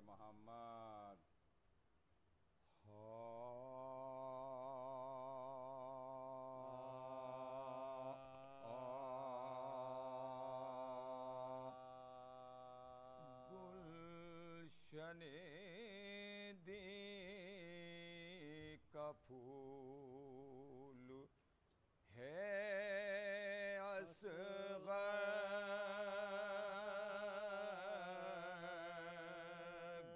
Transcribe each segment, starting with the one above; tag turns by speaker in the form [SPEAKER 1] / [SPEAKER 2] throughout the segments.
[SPEAKER 1] محمد
[SPEAKER 2] گلشن دی کا پھول ہے اصغر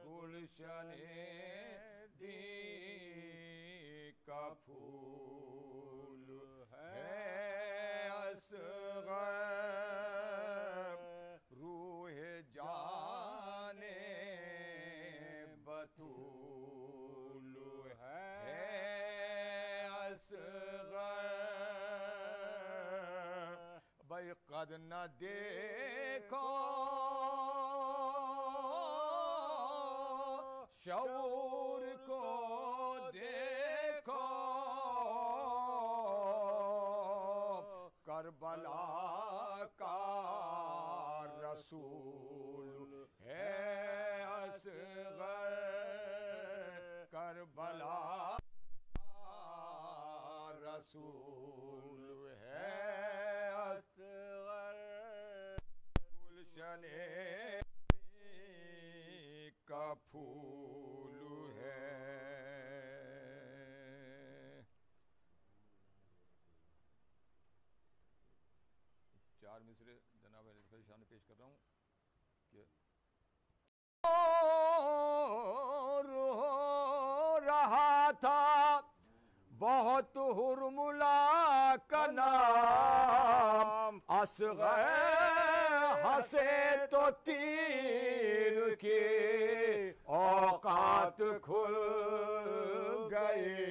[SPEAKER 2] گلشن دی کا پھول ہے اصغر روح جانے بطول ہے اصغر بھائی قد نہ دیکھو شعور کو دیکھو کربلا کا رسول ہے اصغر کربلا کا رسول ہے اصغر گلشن کا پھول ہے چار مصرے جناب علیہ شان پیش کر رہا ہوں کہ رو رہا تھا بہت حرملا کا نام اصغر ہنسے تو تیر کے اوقات کھل گئے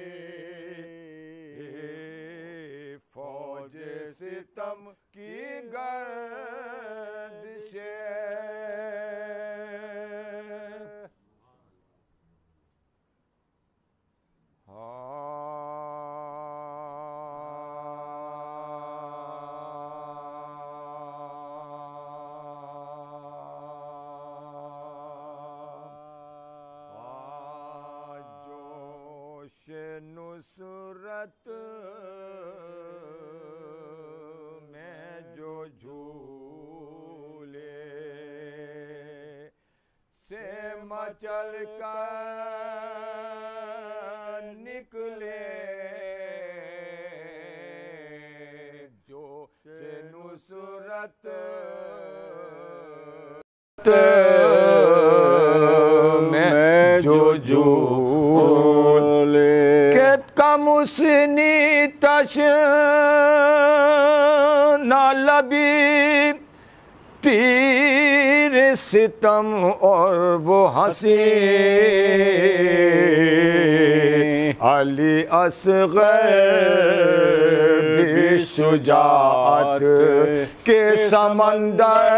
[SPEAKER 2] فوج ستم کی نصرت میں جو جھولے سے مچل کر نکلے جو سے نصرت میں جو جھولے کمسنی تش نہ لبی تیر ستم اور وہ ہنسی علی اصغر بھی شجاعت کے سمندر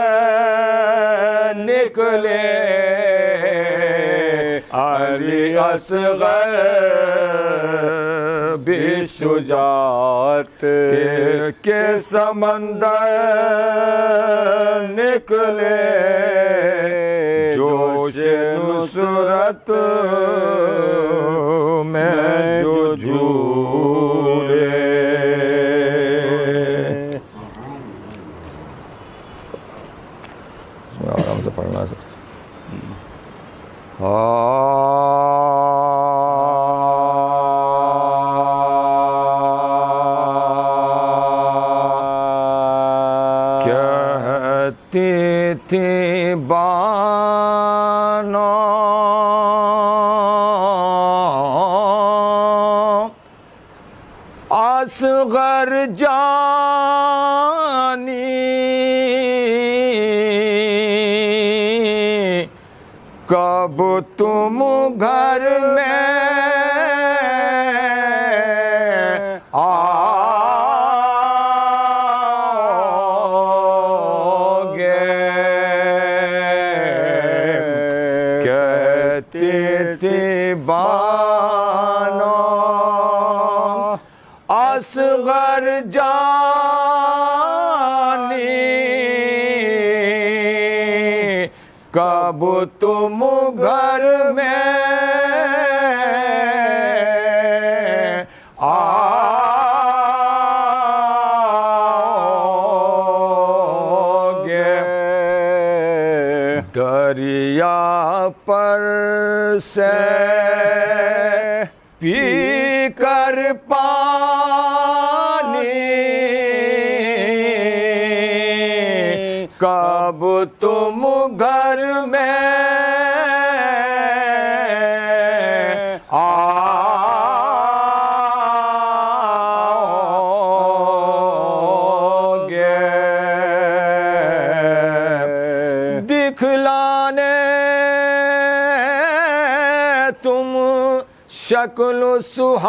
[SPEAKER 2] نکلے علی اصغر بھی شجاعت کے سمندر نکلے جوش نصرت میں جو جھولے آرام سے پڑھنا ہے کہتی تھی بانو اصغر جانی کب تم گھر میں آؤ گے کہتی تھی بانو اصغر جانی کب تم گھر میں آؤ گے، دریا پر سے پی کر پانی، کب تم گھر میں آؤ گے، دکھلانے تم شکل سہانی،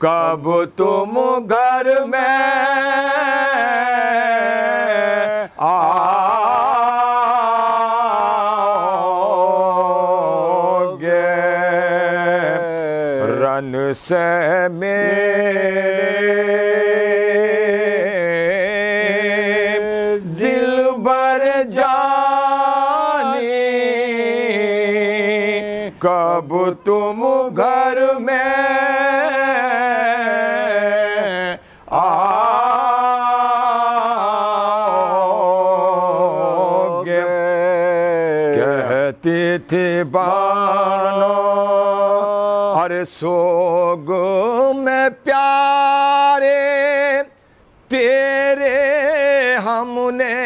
[SPEAKER 2] کب تم گھر میں آؤ گے، رن سے میرے دل بر جانی، کب تم گھر میں آؤ گے، کہتی تھی بانو ارے سوگ میں پیارے تیرے ہم نے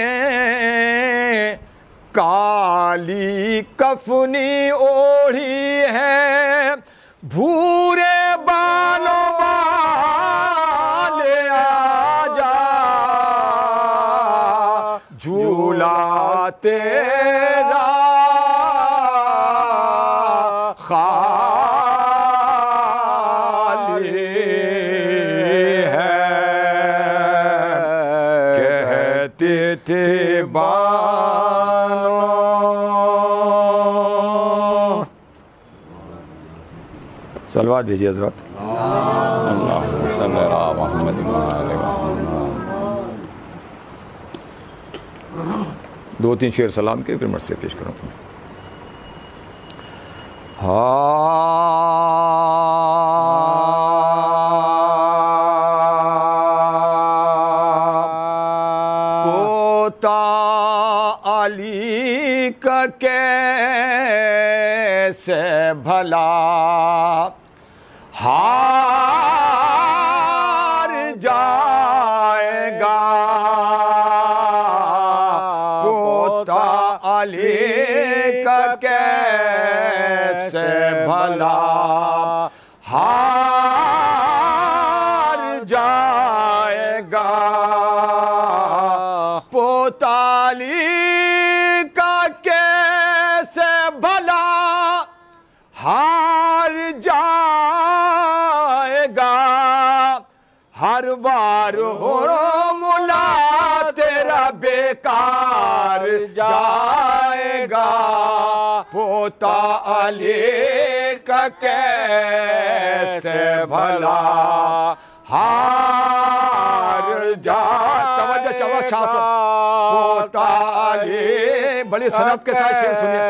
[SPEAKER 2] کالی کفنی اوڑھی ہے، بھورے بالوں والے آجا، جھولا تیرا خالی ہے، کہتی تھی بانو سلوات بھیجیے حضرات،
[SPEAKER 1] اللہم صلی علی محمد و آل محمد۔
[SPEAKER 2] دو تین شعر سلام کے پھر مرثیہ پیش کروں گا۔ پوتا علی کا کیسے بھلا ہار جائے گا، پوتا علی کا کیسے بھلا ہار جائے گا، پوتا علی کا کیسے بھلا ہار جائے گا، ہر بار ہو مولا تیرا بیکار جائے گا، پوتا علی کا کیسے بھلا ہار توجہ چلو شاہ پوتا علی بڑی صنعت کے ساتھ شعر سنیے،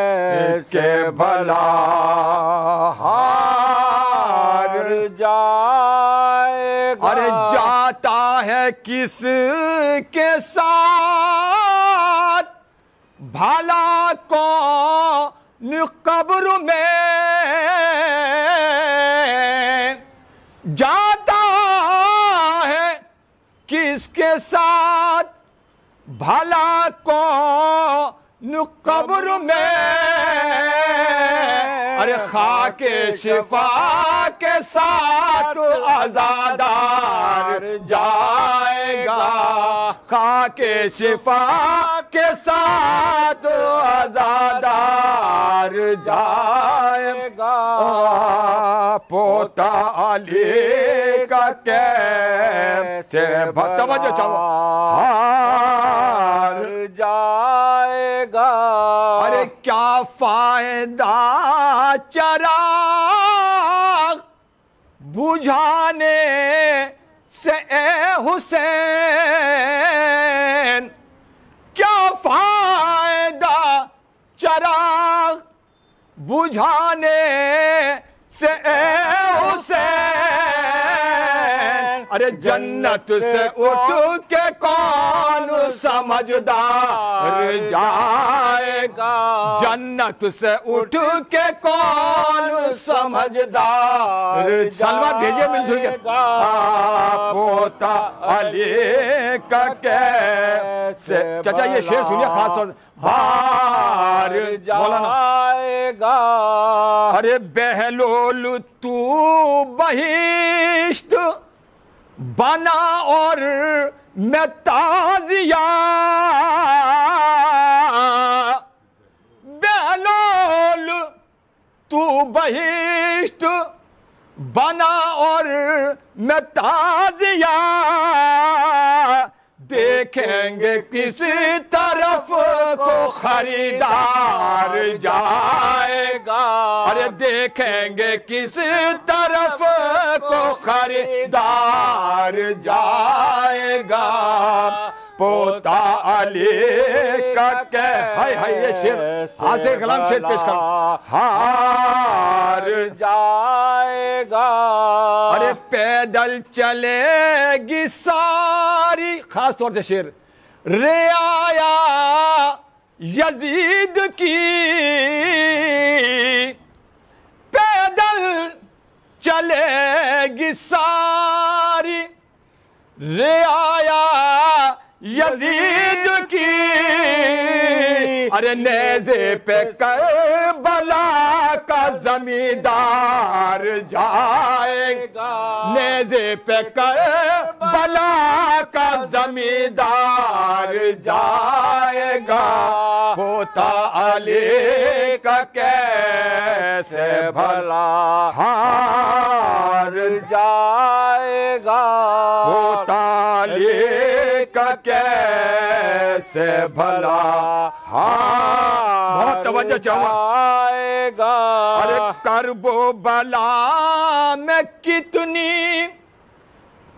[SPEAKER 2] کہ بھلا ہار
[SPEAKER 1] جائے گا،
[SPEAKER 2] ارے جاتا ہے کس کے ساتھ بھلا کون قبر میں، جاتا ہے کس کے ساتھ بھلا کون قبر میں، ارے خاک شفا کے ساتھ عزادار جائے گا، خاک شفا کے ساتھ عزادار جائے گا، پوتا علی کا کیسے توجہ چاہو ہار
[SPEAKER 1] جائے گا،
[SPEAKER 2] ارے کیا فائدہ چراغ بجھانے سے اے حسین، کیا سمجھانے سے اے حسین، ارے جنت سے اٹھ کے کون سمجھدار جائے گا، جنت سے اٹھ کے کون سمجھدار، سلوہ بھیجے مل جل کے پوتا علی کا کیسے، چچا یہ شعر سنیے خاص طور بار جائے گا، ارے بہلول تو بہشت بنا اور میں تازیہ، بہلول تو بہشت بنا اور میں تازیہ، دیکھیں گے کس طرف کو خریدار جائے گا، ارے دیکھیں گے کس طرف کو خریدار جائے گا، پوتا علی کا ہائے ہائے یہ شعر حاضر کلام شعر پیش کر ہار جائے گا، ارے پیدل چلے گی ساری، خاص طور سے شعر رعایا یزید کی، پیدل چلے گی ساری رعایا یزید کی، ارے نیزے پہ کربلا کا زمیندار جائے گا، نیزے پہ کربلا کا زمیندار جائے گا، پوتا علی کا کیسے بھلا ہار جائے گا، پوتا علی کا کیسے بھلا بہت توجہ چاہوں گا، ارے کرب و بلا میں کتنی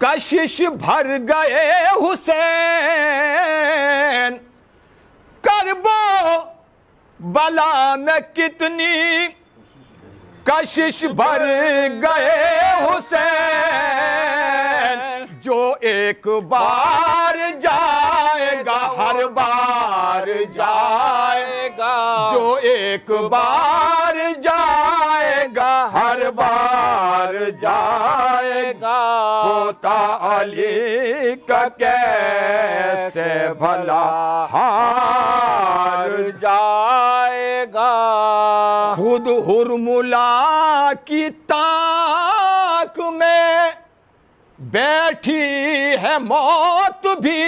[SPEAKER 2] کشش بھر گئے حسین، کرب و بلا میں کتنی کشش بھر گئے حسین، جو ایک بار جائے گا ہر بار جائے گا، جو ایک بار جائے گا ہر بار جائے گا، پوتا علی کا کیسے بھلا ہار جائے گا، خود ہرملا کی تاک میں بیٹھی ہے موت بھی،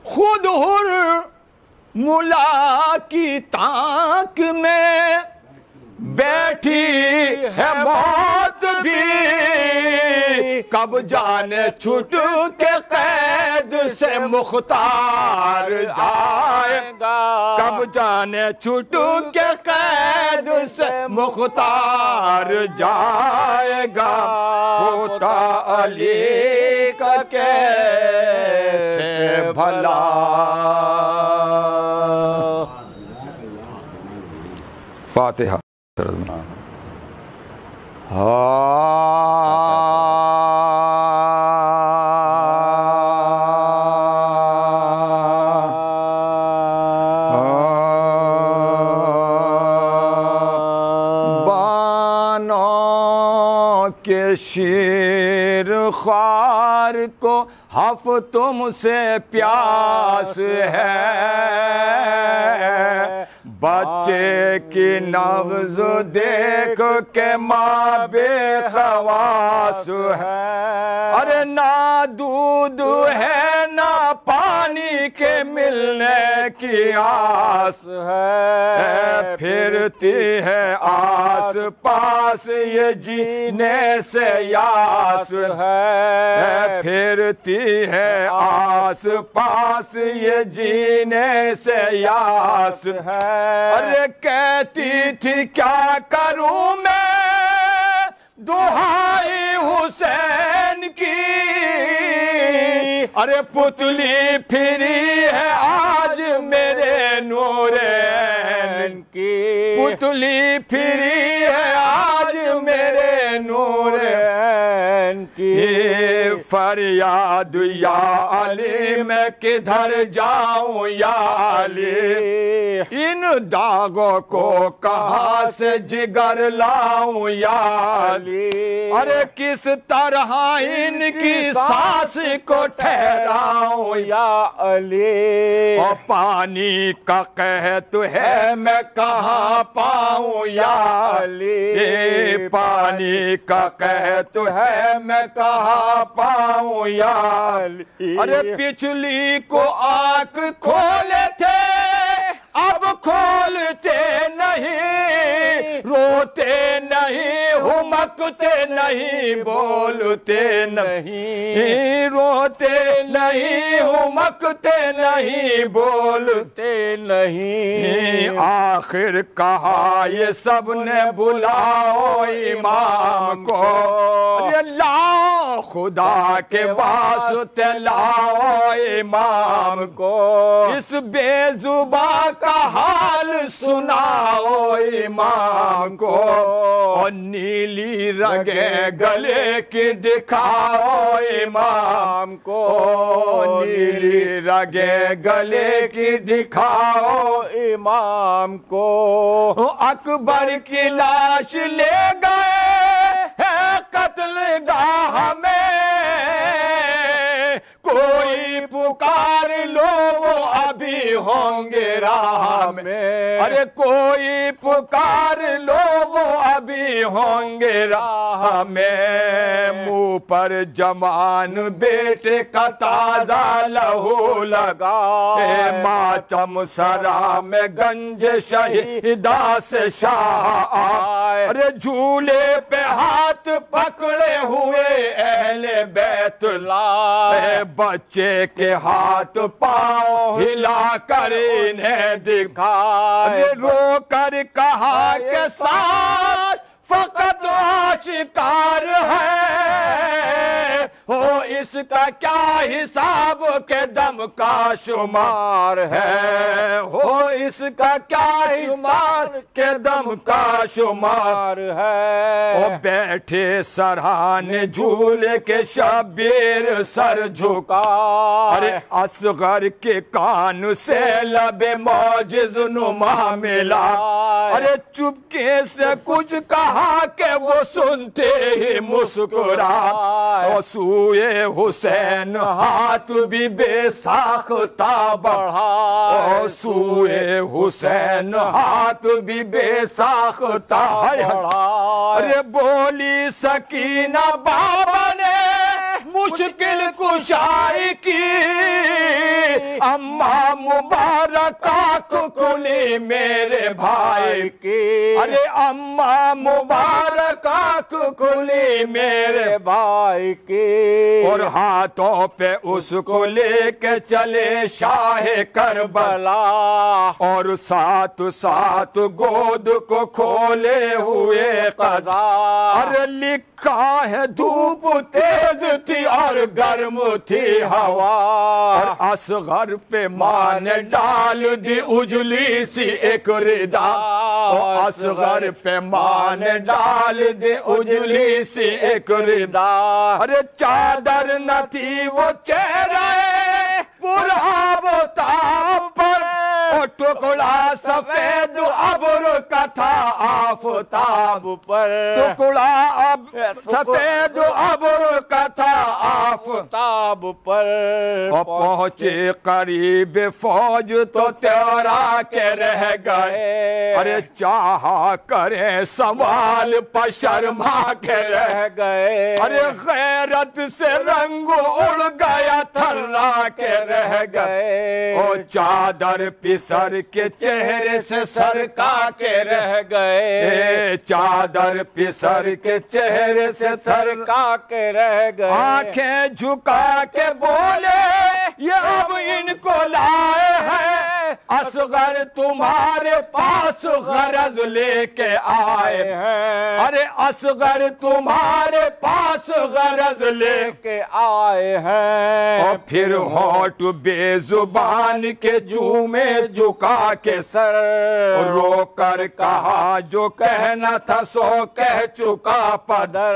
[SPEAKER 2] خود ہرملا کی تاک میں بیٹھی ہے موت بھی، کب جانے چھٹ کے قید سے مختار جائے گا، کب جانے چھٹ کے قید سے مختار جائے گا، پوتا علی کا کیسے بھلا فاتحہ بانوں کے شیر خوار کو ہفتوں سے پیاس ہے، بچے کی نبض دیکھ کے ماں بے خواص ہے، ارے نہ دودھ ہے نہ پانی کے ملنے کی آس ہے، پھرتی ہے آس پاس یہ جینے سے یاس ہے، پھرتی ہے آس پاس یہ جینے سے یاس ہے، ارے کہتی تھی کیا کروں میں دہائی حسین کی، ارے پتلی پھری ہے آج میرے نورین کی، پتلی پھری ہے آج میرے نورین کی، فریاد یا علی میں کدھر جاؤں یا علی، ان داغوں کو کہاں سے جگر لاؤں یا علی، ارے کس طرح ان کی سانس کو ٹھہراؤں یا علی، اور پانی کا قحط ہے میں کہاں پاؤں یا علی، پانی کا قحط ہے میں کہاں پاؤں یا علی، ارے پچھلی کو آنکھ کھولے تھے اب کھولتے نہیں، روتے نہیں ہمکتے نہیں بولتے نہیں، روتے نہیں ہمکتے نہیں بولتے نہیں، آخر کہا یہ سب نے بلاؤ امام کو، لاؤ خدا کے واسطے لاؤ امام کو، اس بے زباں کا حال سناؤ امام کو، اور نیلی رگیں گلے کی دکھاؤ امام کو، نیلی رگیں گلے کی دکھاؤ امام کو، اکبر کی لاش لے گئے ہے قتل گاہ میں، کوئی پکار لو وہ ابھی ہوں گے راہ میں، ارے کوئی پکار لو وہ ابھی ہوں گے راہ میں، منہ پر جوان بیٹے کا تازہ لہو لگا، ماتم سرا میں گنج شہیدہ سے شاہ آئے، ارے جھولے پہ ہاتھ پکڑے ہوئے اہل بیت لائے، بچے کے ہاتھ پاؤں ہلا کر انہیں دکھائے، رو کر کہا کہ ساتھ فقط آشکار ہے، ہو اس کا کیا حساب کے دم کا شمار ہے، ہو اس کا کیا شمار کے دم کا شمار ہے، وہ بیٹھے سرحانے جھولے کے شبیر سر جھکا، ارے اصغر کے کان سے لب معجز نما ملا، ارے چپکے سے کچھ کہا کہ وہ سنتے ہی مسکرا، اور سوئے حسین ہاتھ بھی بے ساختہ بڑھا، اور سوئے حسین ہاتھ بھی بے ساختہ بڑھا، ارے بولی سکینہ بابا نے مشکل کشائی کی، اماں مبارکہ کو کھلی میرے بھائی کی، ارے اماں مبارکہ کو کھلی میرے بھائی کی، اور ہاتھوں پہ اس کو لے کے چلے شاہ کربلا، اور ساتھ ساتھ گود کو کھولے ہوئے قضا، ارے لکھا ہے دھوپ تیز تھی اور گرم تھی ہوا، اور اصغر پہ ماں نے ڈال دی اجلی سی ایک ردا، اور اصغر پہ ماں نے ڈال دی اجلی سی ایک ردا، ارے چادر نہ تھی وہ چہرہ پرآب و تاب پر، اور ٹکڑا سفید ابر کا تھا آفتاب پر، ٹکڑا سفید ابر کا تھا آفتاب پر، اور پہنچے قریب فوج تو تیرا کے رہ گئے، ارے چاہا کرے سوال پر شرما کے رہ گئے، ارے غیرت سے رنگ اڑ گیا تھرا کے رہ گئے، اور چادر پسر کے چہرے سے سرکا کے رہ گئے، چادر پسر کے چہرے سے سرکا کے رہ گئے، آنکھیں جھکا کے بولے یہ اب ان کو لائے ہیں اصغر تمہارے پاس غرض لے کے آئے ہیں، ارے اصغر تمہارے پاس غرض لے کے آئے ہیں، اور پھر ہونٹ بے زبان کے جو میں جھکا کے سر، رو کر کہا جو کہنا تھا سو کہہ چکا پدر،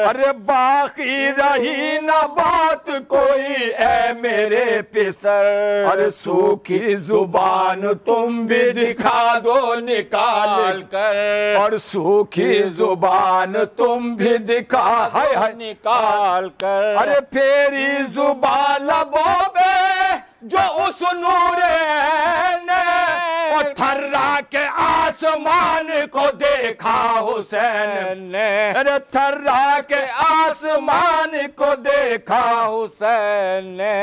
[SPEAKER 2] ارے باقی رہی نہ بات کوئی اے میرے پسر، ارے سوکھی زبان تم بھی دکھا دو نکال کر، اور سوکھی زبان تم بھی دکھا نکال کر، ارے پھیری زبان لبوں پہ جو اس نور نے اور تھرا کے آسمان کو دیکھا حسین نے، ارے تھرا کے آسمان کو دیکھا حسین نے،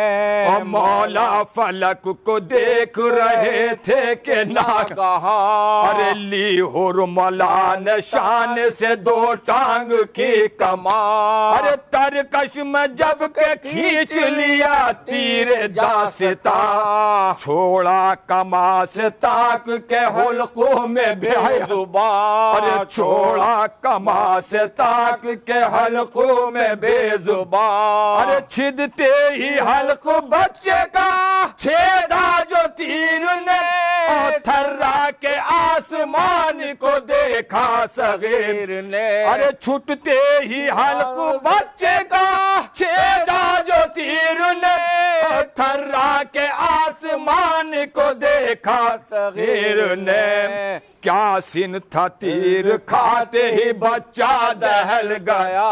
[SPEAKER 2] اور مولا فلک کو دیکھ رہے تھے کہ ناگہاں، ارے لی حرملا نشان سے دو ٹانگ کی کمان، ارے ترکش میں جب کہ کھینچ لیا تیر داستا، چھوڑا کما سے تاک کے حلقوں میں بے زبان، ارے چھوڑا کما سے تاک کے حلقوں میں بے زبان، ارے چھدتے ہی حلق بچے کا چھیدا جو تیر نے، اور تھرا کے آسمان کو دیکھا صغیر نے، ارے چھٹتے ہی حلق بچے کا چھیدا جو تیر نے، اور تھرا کے آسمان کو دیکھا صغیر نے، کیا سن تھا تیر کھاتے ہی بچہ دہل گیا،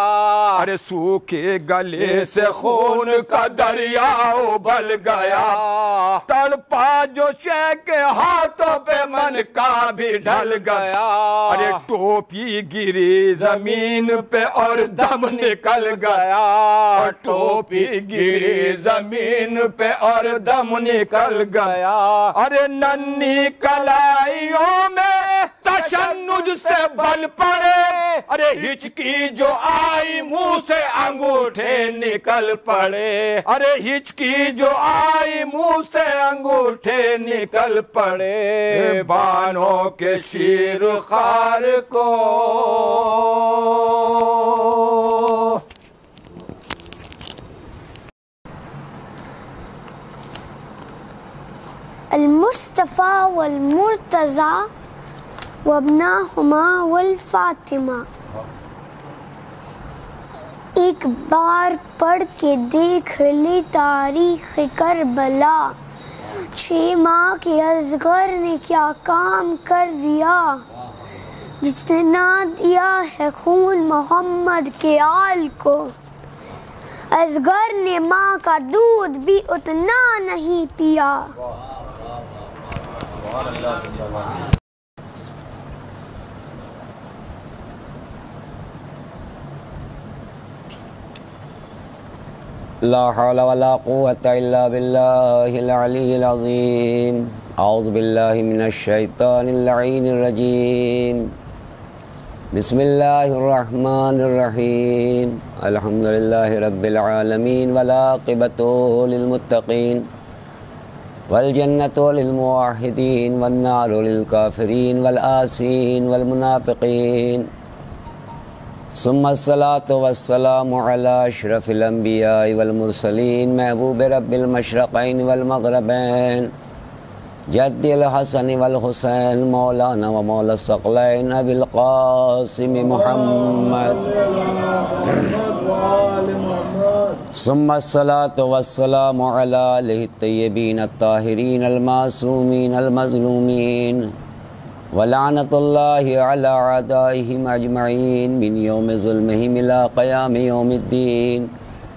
[SPEAKER 2] ارے سوکھے گلے سے خون کا دریا ابل گیا، تڑپا جو شے کے ہاتھوں پہ من کا بھی ڈھل گیا، ارے ٹوپی گری زمین پہ اور دم نکل گیا، اور ٹوپی گری زمین پہ اور دم نکل گیا، ارے ننھی کلائیوں میں تشنج سے بل پڑے، ارے ہچکی جو آئی منہ سے انگوٹھے نکل پڑے، ارے ہچکی جو آئی منہ سے انگوٹھے نکل پڑے، بانوں کے شیر خار کو
[SPEAKER 3] المصطفیٰ والمرتضیٰ وابناہما والفاطمہ، ایک بار پڑھ کے دیکھ لی تاریخ کربلا، 6 ماہ کے اصغر نے کیا کام کر دیا، جتنا دیا ہے خون محمد کے آل کو، اصغر نے ماں کا دودھ بھی اتنا نہیں پیا۔
[SPEAKER 4] لا حول ولا قوة إلا بالله العلي العظيم، أعوذ بالله من الشيطان اللعين الرجيم، بسم الله الرحمن الرحيم، الحمد لله رب العالمين، والعاقبة للمتقين، والجنة للموحدين، والنار للكافرين والآسين والمنافقين، ثم الصلاة والسلام على أشرف الأنبياء والمرسلين، محبوب رب المشرقين والمغربين، جد الحسن والحسين، مولانا ومولا الثقلين، أبي القاسم محمد، ثم الصلاة والسلام على آله الطيبين الطاهرين المعصومين المظلومين، ولعنة الله على أعدائهم أجمعين من يوم ظلمهم إلى قيام يوم الدين،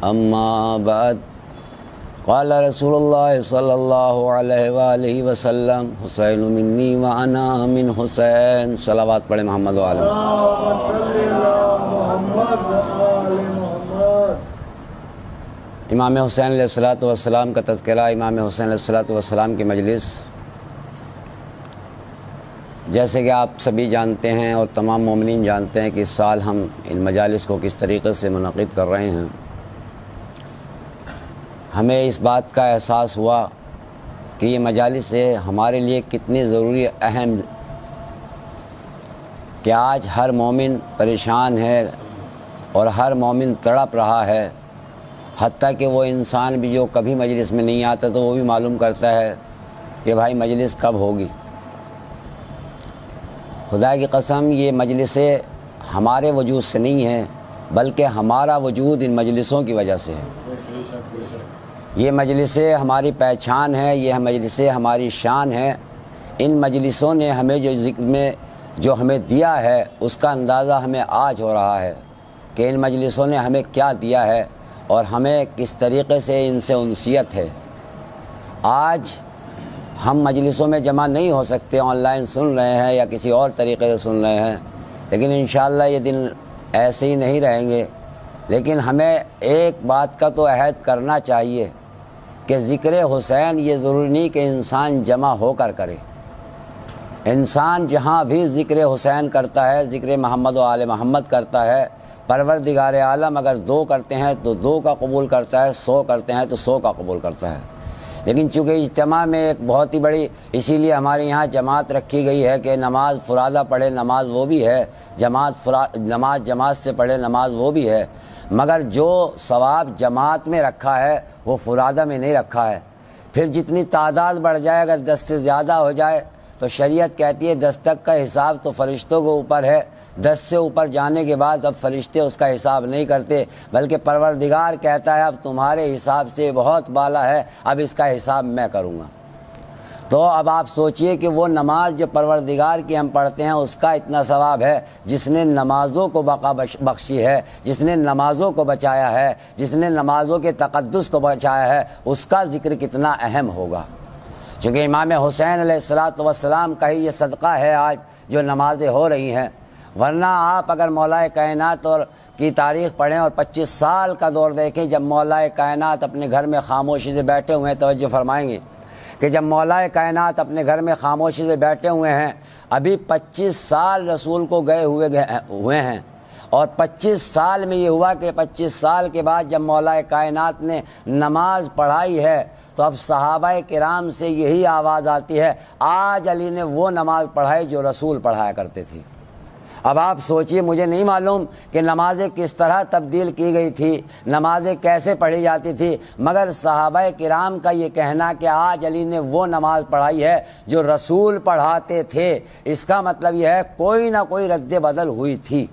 [SPEAKER 4] أما بعد، قال رسول الله صلى الله عليه وآله وسلم، حسين مني وأنا من حسين، صلوات پڑھیں محمد وآلہ۔ امام حسین علیہ السلام کا تذکرہ، امام حسین علیہ السلام کی مجلس، جیسے کہ آپ سبھی جانتے ہیں اور تمام مومنین جانتے ہیں کہ اس سال ہم ان مجالس کو کس طریقے سے منعقد کر رہے ہیں۔ ہمیں اس بات کا احساس ہوا کہ یہ مجالس ہمارے لیے کتنی ضروری اہم، کہ آج ہر مومن پریشان ہے اور ہر مومن تڑپ رہا ہے، حتیٰ کہ وہ انسان بھی جو کبھی مجلس میں نہیں آتا تو وہ بھی معلوم کرتا ہے کہ بھائی مجلس کب ہوگی۔ خدا کی قسم یہ مجلسیں ہمارے وجود سے نہیں ہیں، بلکہ ہمارا وجود ان مجلسوں کی وجہ سے ہے۔ یہ مجلسیں ہماری پہچان ہے، یہ مجلسیں ہماری شان ہے۔ ان مجلسوں نے ہمیں جو ذکر میں جو ہمیں دیا ہے اس کا اندازہ ہمیں آج ہو رہا ہے کہ ان مجلسوں نے ہمیں کیا دیا ہے اور ہمیں کس طریقے سے ان سے انسیت ہے۔ آج ہم مجلسوں میں جمع نہیں ہو سکتے، آن لائن سن رہے ہیں یا کسی اور طریقے سے سن رہے ہیں، لیکن انشاءاللہ یہ دن ایسے ہی نہیں رہیں گے۔ لیکن ہمیں ایک بات کا تو عہد کرنا چاہیے کہ ذکر حسین یہ ضروری نہیں کہ انسان جمع ہو کر کرے۔ انسان جہاں بھی ذکر حسین کرتا ہے، ذکر محمد و آل محمد کرتا ہے، پروردگار عالم اگر 2 کرتے ہیں تو 2 کا قبول کرتا ہے، 100 کرتے ہیں تو 100 کا قبول کرتا ہے۔ لیکن چونکہ اجتماع میں ایک بہت ہی بڑی، اسی لیے ہمارے یہاں جماعت رکھی گئی ہے کہ نماز فرادہ پڑھے، نماز وہ بھی ہے، نماز جماعت سے پڑھے، نماز وہ بھی ہے، مگر جو ثواب جماعت میں رکھا ہے وہ فرادہ میں نہیں رکھا ہے۔ پھر جتنی تعداد بڑھ جائے، اگر 10 سے زیادہ ہو جائے تو شریعت کہتی ہے 10 تک کا حساب تو فرشتوں کے اوپر ہے، 10 سے اوپر جانے کے بعد اب فرشتے اس کا حساب نہیں کرتے، بلکہ پروردگار کہتا ہے اب تمہارے حساب سے بہت بالا ہے، اب اس کا حساب میں کروں گا۔ تو اب آپ سوچئے کہ وہ نماز جو پروردگار کی ہم پڑھتے ہیں اس کا اتنا ثواب ہے، جس نے نمازوں کو بقا بخشی ہے، جس نے نمازوں کو بچایا ہے، جس نے نمازوں کے تقدس کو بچایا ہے، اس کا ذکر کتنا اہم ہوگا۔ چونکہ امام حسین علیہ السلام کا ہی یہ صدقہ ہے آج جو نمازیں ہو رہی ہیں، ورنہ آپ اگر مولا کائنات اور کی تاریخ پڑھیں اور 25 سال کا دور دیکھیں، جب مولا کائنات اپنے گھر میں خاموشی سے بیٹھے ہوئے ہیں، توجہ فرمائیں گے کہ جب مولا کائنات اپنے گھر میں خاموشی سے بیٹھے ہوئے ہیں، ابھی 25 سال رسول کو گئے ہوئے ہیں، اور 25 سال میں یہ ہوا کہ 25 سال کے بعد جب مولا کائنات نے نماز پڑھائی ہے تو اب صحابہ کرام سے یہی آواز آتی ہے آج علی نے وہ نماز پڑھائی جو رسول پڑھایا کرتے تھے۔ اب آپ سوچئے، مجھے نہیں معلوم کہ نمازیں کس طرح تبدیل کی گئی تھی، نمازیں کیسے پڑھی جاتی تھی، مگر صحابہ کرام کا یہ کہنا کہ آج علی نے وہ نماز پڑھائی ہے جو رسول پڑھاتے تھے، اس کا مطلب یہ ہے کوئی نہ کوئی رد بدل ہوئی تھی۔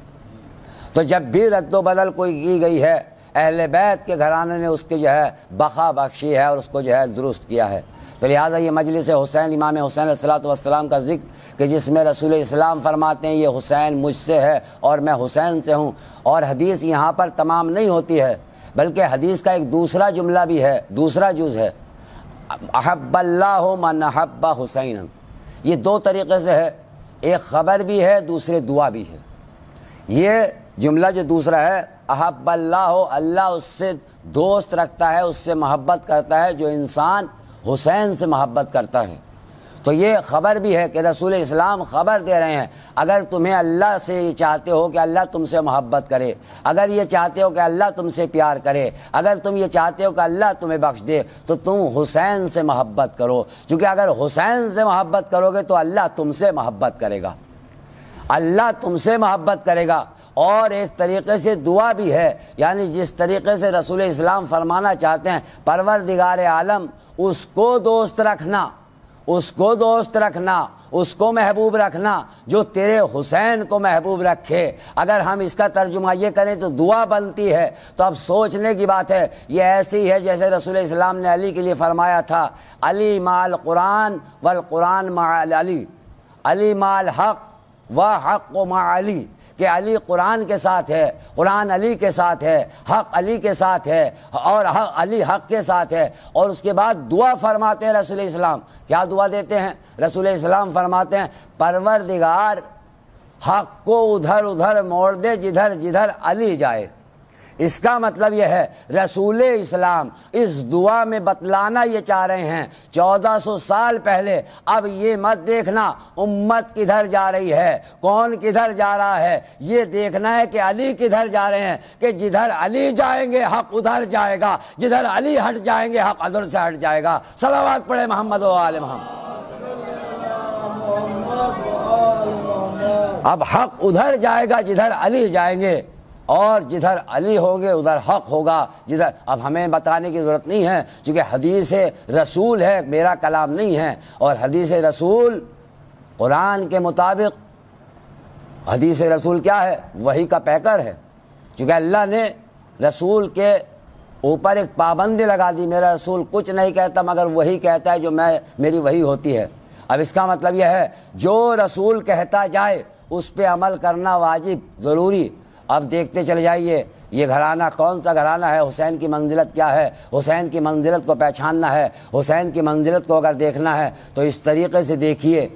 [SPEAKER 4] تو جب بھی رد و بدل کوئی کی گئی ہے، اہل بیت کے گھرانے نے اس کی جو ہے بقا بخشی ہے اور اس کو جو ہے درست کیا ہے۔ تو لہٰذا یہ مجلس حسین، امام حسین علیہ السلام کا ذکر کہ جس میں رسول اسلام فرماتے ہیں یہ حسین مجھ سے ہے اور میں حسین سے ہوں، اور حدیث یہاں پر تمام نہیں ہوتی ہے، بلکہ حدیث کا ایک دوسرا جملہ بھی ہے، دوسرا جز ہے، احب اللہ من احب حسین۔ یہ 2 طریقے سے ہے، ایک خبر بھی ہے، دوسرے دعا بھی ہے۔ یہ جملہ جو دوسرا ہے، احب اللہ، اللہ اس سے دوست رکھتا ہے، اس سے محبت کرتا ہے جو انسان حسین سے محبت کرتا ہے۔ تو یہ خبر بھی ہے کہ رسول اسلام خبر دے رہے ہیں، اگر تمہیں اللہ سے یہ چاہتے ہو کہ اللہ تم سے محبت کرے، اگر یہ چاہتے ہو کہ اللہ تم سے پیار کرے، اگر تم یہ چاہتے ہو کہ اللہ تمہیں بخش دے، تو تم حسین سے محبت کرو، کیونکہ اگر حسین سے محبت کرو گے تو اللہ تم سے محبت کرے گا، اللہ تم سے محبت کرے گا۔ اور ایک طریقے سے دعا بھی ہے، یعنی جس طریقے سے رسول اسلام فرمانا چاہتے ہیں پروردگار عالم اس کو دوست رکھنا، اس کو دوست رکھنا، اس کو محبوب رکھنا جو تیرے حسین کو محبوب رکھے۔ اگر ہم اس کا ترجمہ یہ کریں تو دعا بنتی ہے، تو اب سوچنے کی بات ہے، یہ ایسی ہے جیسے رسول اسلام نے علی کے لیے فرمایا تھا علی مال قرآن والقرآن مع علی، علی مال حق و حق مع علی، کہ علی قرآن کے ساتھ ہے، قرآن علی کے ساتھ ہے، حق علی کے ساتھ ہے، اور علی حق کے ساتھ ہے۔ اور اس کے بعد دعا فرماتے ہیں رسول اسلام، کیا دعا دیتے ہیں رسول اسلام؟ فرماتے ہیں پروردگار حق کو ادھر ادھر موڑ دے جدھر جدھر علی جائے، اس کا مطلب یہ ہے رسول اسلام اس دعا میں بتلانا یہ چاہ رہے ہیں 1400 سال پہلے، اب یہ مت دیکھنا امت کدھر جا رہی ہے، کون کدھر جا رہا ہے، یہ دیکھنا ہے کہ علی کدھر جا رہے ہیں، کہ جدھر علی جائیں گے حق ادھر جائے گا، جدھر علی ہٹ جائیں گے حق ادھر سے ہٹ جائے گا۔ صلوات پڑھے محمد و آل محمد۔ اب حق ادھر جائے گا جدھر علی جائیں گے، اور جدھر علی ہوں گے ادھر حق ہوگا۔ جدھر اب ہمیں بتانے کی ضرورت نہیں ہے، چونکہ حدیث رسول ہے، میرا کلام نہیں ہے، اور حدیث رسول قرآن کے مطابق حدیث رسول کیا ہے؟ وحی کا پیکر ہے، چونکہ اللہ نے رسول کے اوپر ایک پابندی لگا دی، میرا رسول کچھ نہیں کہتا مگر وہی کہتا ہے جو میری وحی ہوتی ہے۔ اب اس کا مطلب یہ ہے جو رسول کہتا جائے اس پہ عمل کرنا واجب، ضروری۔ اب دیکھتے چلے جائیے یہ گھرانہ کون سا گھرانہ ہے، حسین کی منزلت کیا ہے، حسین کی منزلت کو پہچاننا ہے، حسین کی منزلت کو اگر دیکھنا ہے تو اس طریقے سے دیکھیے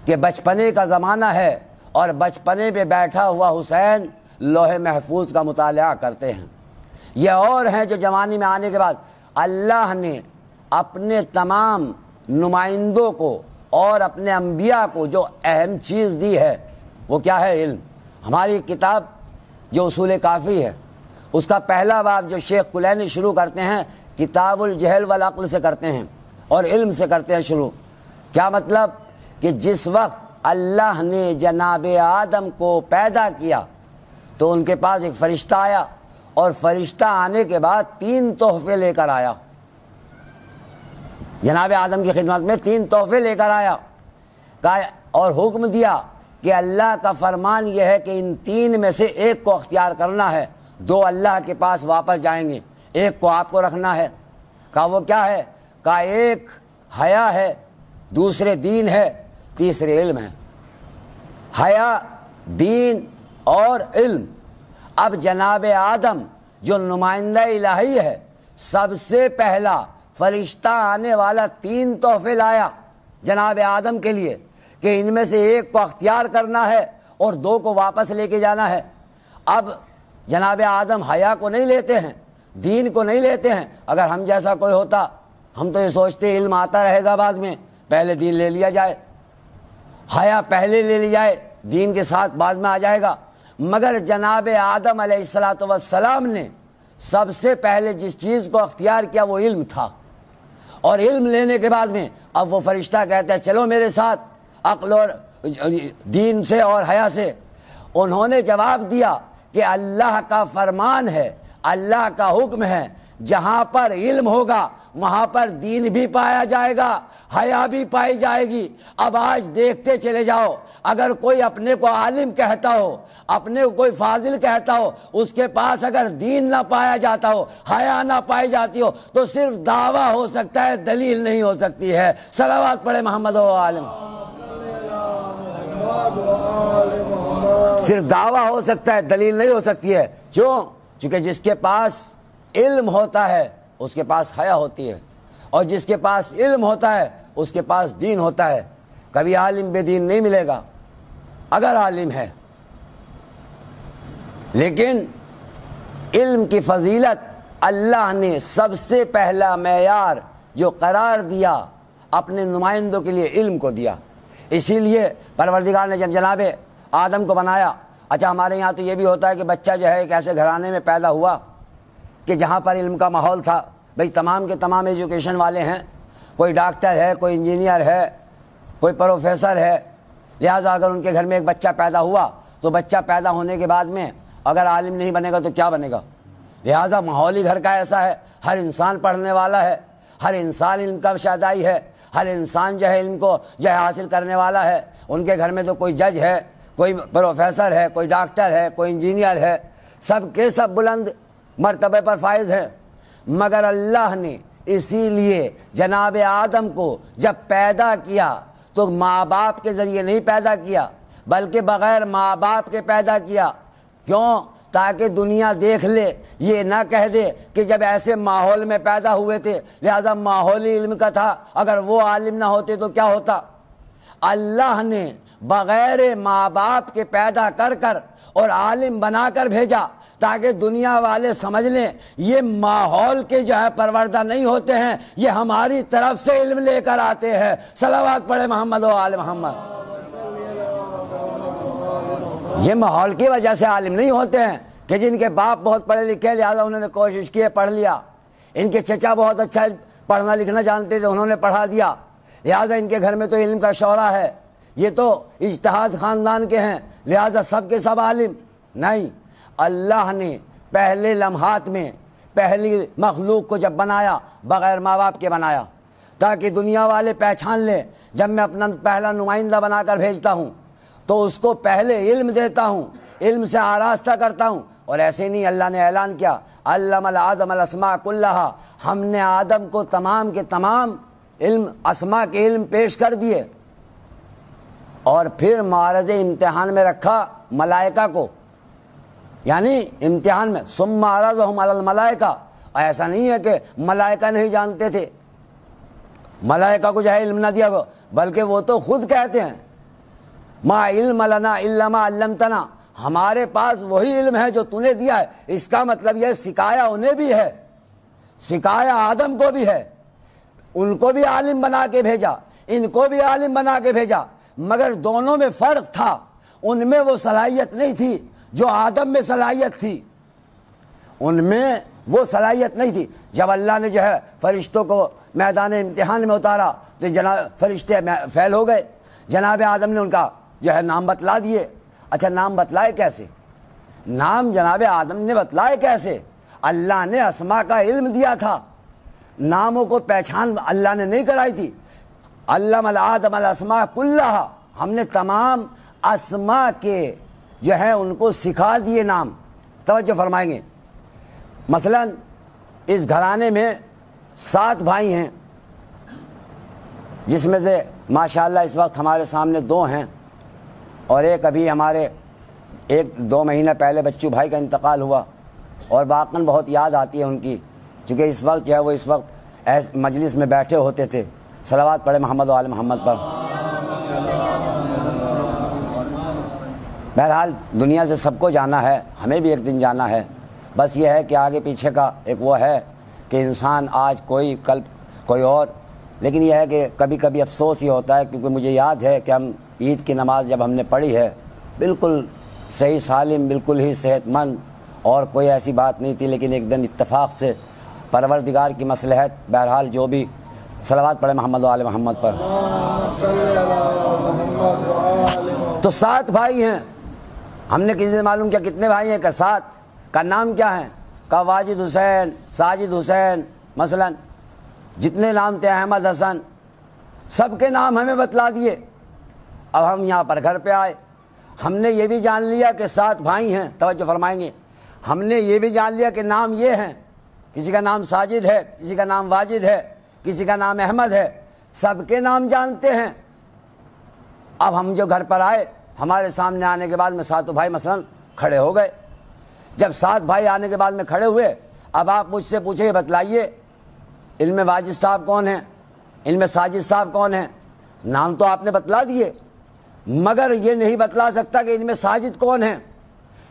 [SPEAKER 4] کہ بچپنے کا زمانہ ہے اور بچپنے پہ بیٹھا ہوا حسین لوح محفوظ کا مطالعہ کرتے ہیں۔ یہ اور ہیں جو جوانی میں آنے کے بعد اللہ نے اپنے تمام نمائندوں کو اور اپنے انبیاء کو جو اہم چیز دی ہے وہ کیا ہے؟ علم۔ ہماری کتاب جو اصول کافی ہے اس کا پہلا باب جو شیخ کلینی شروع کرتے ہیں کتاب الجہل والعقل سے کرتے ہیں اور علم سے کرتے ہیں شروع۔ کیا مطلب؟ کہ جس وقت اللہ نے جناب آدم کو پیدا کیا تو ان کے پاس ایک فرشتہ آیا، اور فرشتہ آنے کے بعد 3 تحفے لے کر آیا، جناب آدم کی خدمت میں 3 تحفے لے کر آیا، اور حکم دیا کہ اللہ کا فرمان یہ ہے کہ ان 3 میں سے ایک کو اختیار کرنا ہے، 2 اللہ کے پاس واپس جائیں گے، ایک کو آپ کو رکھنا ہے۔ کہا وہ کیا ہے؟ کہا ایک حیا ہے، دوسرے دین ہے، تیسرے علم ہے۔ حیا، دین اور علم۔ اب جناب آدم جو نمائندہ الہی ہے سب سے پہلا فرشتہ آنے والا 3 تحفے لایا جناب آدم کے لیے کہ ان میں سے ایک کو اختیار کرنا ہے اور 2 کو واپس لے کے جانا ہے۔ اب جناب آدم حیا کو نہیں لیتے ہیں، دین کو نہیں لیتے ہیں۔ اگر ہم جیسا کوئی ہوتا ہم تو یہ سوچتے علم آتا رہے گا بعد میں، پہلے دین لے لیا جائے، حیا پہلے لے لی جائے، دین کے ساتھ بعد میں آ جائے گا۔ مگر جناب آدم علیہ السلام نے سب سے پہلے جس چیز کو اختیار کیا وہ علم تھا، اور علم لینے کے بعد میں اب وہ فرشتہ کہتا ہے چلو میرے ساتھ عقل اور دین سے اور حیا سے۔ انہوں نے جواب دیا کہ اللہ کا فرمان ہے، اللہ کا حکم ہے، جہاں پر علم ہوگا وہاں پر دین بھی پایا جائے گا، حیا بھی پائی جائے گی۔ اب آج دیکھتے چلے جاؤ، اگر کوئی اپنے کو عالم کہتا ہو، اپنے کو کوئی فاضل کہتا ہو، اس کے پاس اگر دین نہ پایا جاتا ہو، حیا نہ پائی جاتی ہو، تو صرف دعویٰ ہو سکتا ہے، دلیل نہیں ہو سکتی ہے۔ صلوات پڑھے محمد و عالم۔ صرف دعویٰ ہو سکتا ہے، دلیل نہیں ہو سکتی ہے۔ کیوں؟ چونکہ جس کے پاس علم ہوتا ہے اس کے پاس حیا ہوتی ہے، اور جس کے پاس علم ہوتا ہے اس کے پاس دین ہوتا ہے۔ کبھی عالم بے دین نہیں ملے گا اگر عالم ہے، لیکن علم کی فضیلت اللہ نے سب سے پہلا معیار جو قرار دیا اپنے نمائندوں کے لیے علم کو دیا۔ اسی لیے پروردگار نے جب جناب آدم کو بنایا، اچھا ہمارے یہاں تو یہ بھی ہوتا ہے کہ بچہ جو ہے ایک ایسے گھرانے میں پیدا ہوا کہ جہاں پر علم کا ماحول تھا، بھئی تمام کے تمام ایجوکیشن والے ہیں، کوئی ڈاکٹر ہے، کوئی انجینئر ہے، کوئی پروفیسر ہے، لہٰذا اگر ان کے گھر میں ایک بچہ پیدا ہوا تو بچہ پیدا ہونے کے بعد میں اگر عالم نہیں بنے گا تو کیا بنے گا؟ لہٰذا ماحول ہی گھر کا ایسا ہے، ہر انسان پڑھنے والا ہے، ہر انسان علم کا شادائی ہے، ہر انسان جو ہے علم کو جو ہے حاصل کرنے والا ہے۔ ان کے گھر میں تو کوئی جج ہے، کوئی پروفیسر ہے، کوئی ڈاکٹر ہے، کوئی انجینئر ہے، سب کے سب بلند مرتبے پر فائز ہیں۔ مگر اللہ نے اسی لیے جناب آدم کو جب پیدا کیا تو ماں باپ کے ذریعے نہیں پیدا کیا بلکہ بغیر ماں باپ کے پیدا کیا۔ کیوں؟ تاکہ دنیا دیکھ لے، یہ نہ کہہ دے کہ جب ایسے ماحول میں پیدا ہوئے تھے لہذا ماحولی علم کا تھا، اگر وہ عالم نہ ہوتے تو کیا ہوتا۔ اللہ نے بغیر ماں باپ کے پیدا کر کر اور عالم بنا کر بھیجا تاکہ دنیا والے سمجھ لیں یہ ماحول کے جو ہے پروردہ نہیں ہوتے ہیں، یہ ہماری طرف سے علم لے کر آتے ہیں۔ صلوات پڑھے محمد و آل محمد۔ یہ ماحول کی وجہ سے عالم نہیں ہوتے ہیں کہ جن کے باپ بہت پڑھے لکھے لہذا انہوں نے کوشش کی پڑھ لیا، ان کے چچا بہت اچھا پڑھنا لکھنا جانتے تھے انہوں نے پڑھا دیا لہذا ان کے گھر میں تو علم کا شورا ہے، یہ تو اجتہاد خاندان کے ہیں لہذا سب کے سب عالم نہیں۔ اللہ نے پہلے لمحات میں پہلی مخلوق کو جب بنایا بغیر ماں باپ کے بنایا تاکہ دنیا والے پہچان لیں، جب میں اپنا پہلا نمائندہ بنا کر بھیجتا ہوں تو اس کو پہلے علم دیتا ہوں، علم سے آراستہ کرتا ہوں۔ اور ایسے نہیں، اللہ نے اعلان کیا علم آدم الاسماء کلھا، ہم نے آدم کو تمام کے تمام علم اسماء کے علم پیش کر دیے، اور پھر معرض امتحان میں رکھا ملائکہ کو، یعنی امتحان میں ثم عرضہم علی الملائکہ۔ ایسا نہیں ہے کہ ملائکہ نہیں جانتے تھے، ملائکہ کو جو ہے علم نہ دیا گو، بلکہ وہ تو خود کہتے ہیں ما علم لنا الا ما علمتنا، ہمارے پاس وہی علم ہے جو تو نے دیا ہے۔ اس کا مطلب یہ سکھایا انہیں بھی ہے، سکھایا آدم کو بھی ہے، ان کو بھی عالم بنا کے بھیجا، ان کو بھی عالم بنا کے بھیجا، مگر دونوں میں فرق تھا، ان میں وہ صلاحیت نہیں تھی جو آدم میں صلاحیت تھی، ان میں وہ صلاحیت نہیں تھی۔ جب اللہ نے جو ہے فرشتوں کو میدان امتحان میں اتارا تو جناب فرشتے فیل ہو گئے، جناب آدم نے ان کا جو ہے نام بتلا دیے۔ اچھا نام بتلائے کیسے؟ نام جناب آدم نے بتلائے کیسے؟ اللہ نے اسماء کا علم دیا تھا، ناموں کو پہچان اللہ نے نہیں کرائی تھی۔ علم آدم الاسماء کلھا، ہم نے تمام اسماء کے جو ہے ان کو سکھا دیے نام۔ توجہ فرمائیں گے، مثلا اس گھرانے میں 7 بھائی ہیں، جس میں سے ماشاءاللہ اس وقت ہمارے سامنے 2 ہیں، اور ایک ابھی ہمارے 1-2 مہینہ پہلے بچو بھائی کا انتقال ہوا، اور باقاً بہت یاد آتی ہے ان کی، چونکہ اس وقت جو ہے وہ اس وقت مجلس میں بیٹھے ہوتے تھے۔ صلوات پڑھے محمد و آل محمد پر۔ بہرحال دنیا سے سب کو جانا ہے، ہمیں بھی ایک دن جانا ہے، بس یہ ہے کہ آگے پیچھے کا ایک وہ ہے کہ انسان آج کوئی کل کوئی اور، لیکن یہ ہے کہ کبھی کبھی افسوس یہ ہوتا ہے، کیونکہ مجھے یاد ہے کہ ہم عید کی نماز جب ہم نے پڑھی ہے بالکل صحیح سالم، بالکل ہی صحت مند، اور کوئی ایسی بات نہیں تھی، لیکن ایک دم اتفاق سے پروردگار کی مصلحت، بہرحال جو بھی، صلوات پڑھے محمد و آل محمد پر۔ تو 7 بھائی ہیں، ہم نے کسی سے معلوم کیا کتنے بھائی ہیں؟ کہ 7 کا نام کیا ہے؟ کہ واجد حسین، ساجد حسین، مثلا جتنے نام تھے، احمد حسن، سب کے نام ہمیں بتلا دیے۔ اب ہم یہاں پر گھر پہ آئے، ہم نے یہ بھی جان لیا کہ 7 بھائی ہیں، توجہ فرمائیں گے، ہم نے یہ بھی جان لیا کہ نام یہ ہیں، کسی کا نام ساجد ہے، کسی کا نام واجد ہے، کسی کا نام احمد ہے، سب کے نام جانتے ہیں۔ اب ہم جو گھر پر آئے، ہمارے سامنے آنے کے بعد میں 7 بھائی مثلا کھڑے ہو گئے۔ جب 7 بھائی آنے کے بعد میں کھڑے ہوئے، اب آپ مجھ سے پوچھیں بتلائیے علم واجد صاحب کون ہیں، علم ساجد صاحب کون ہیں؟ نام تو آپ نے بتلا دیے، مگر یہ نہیں بتلا سکتا کہ علم ساجد کون ہیں،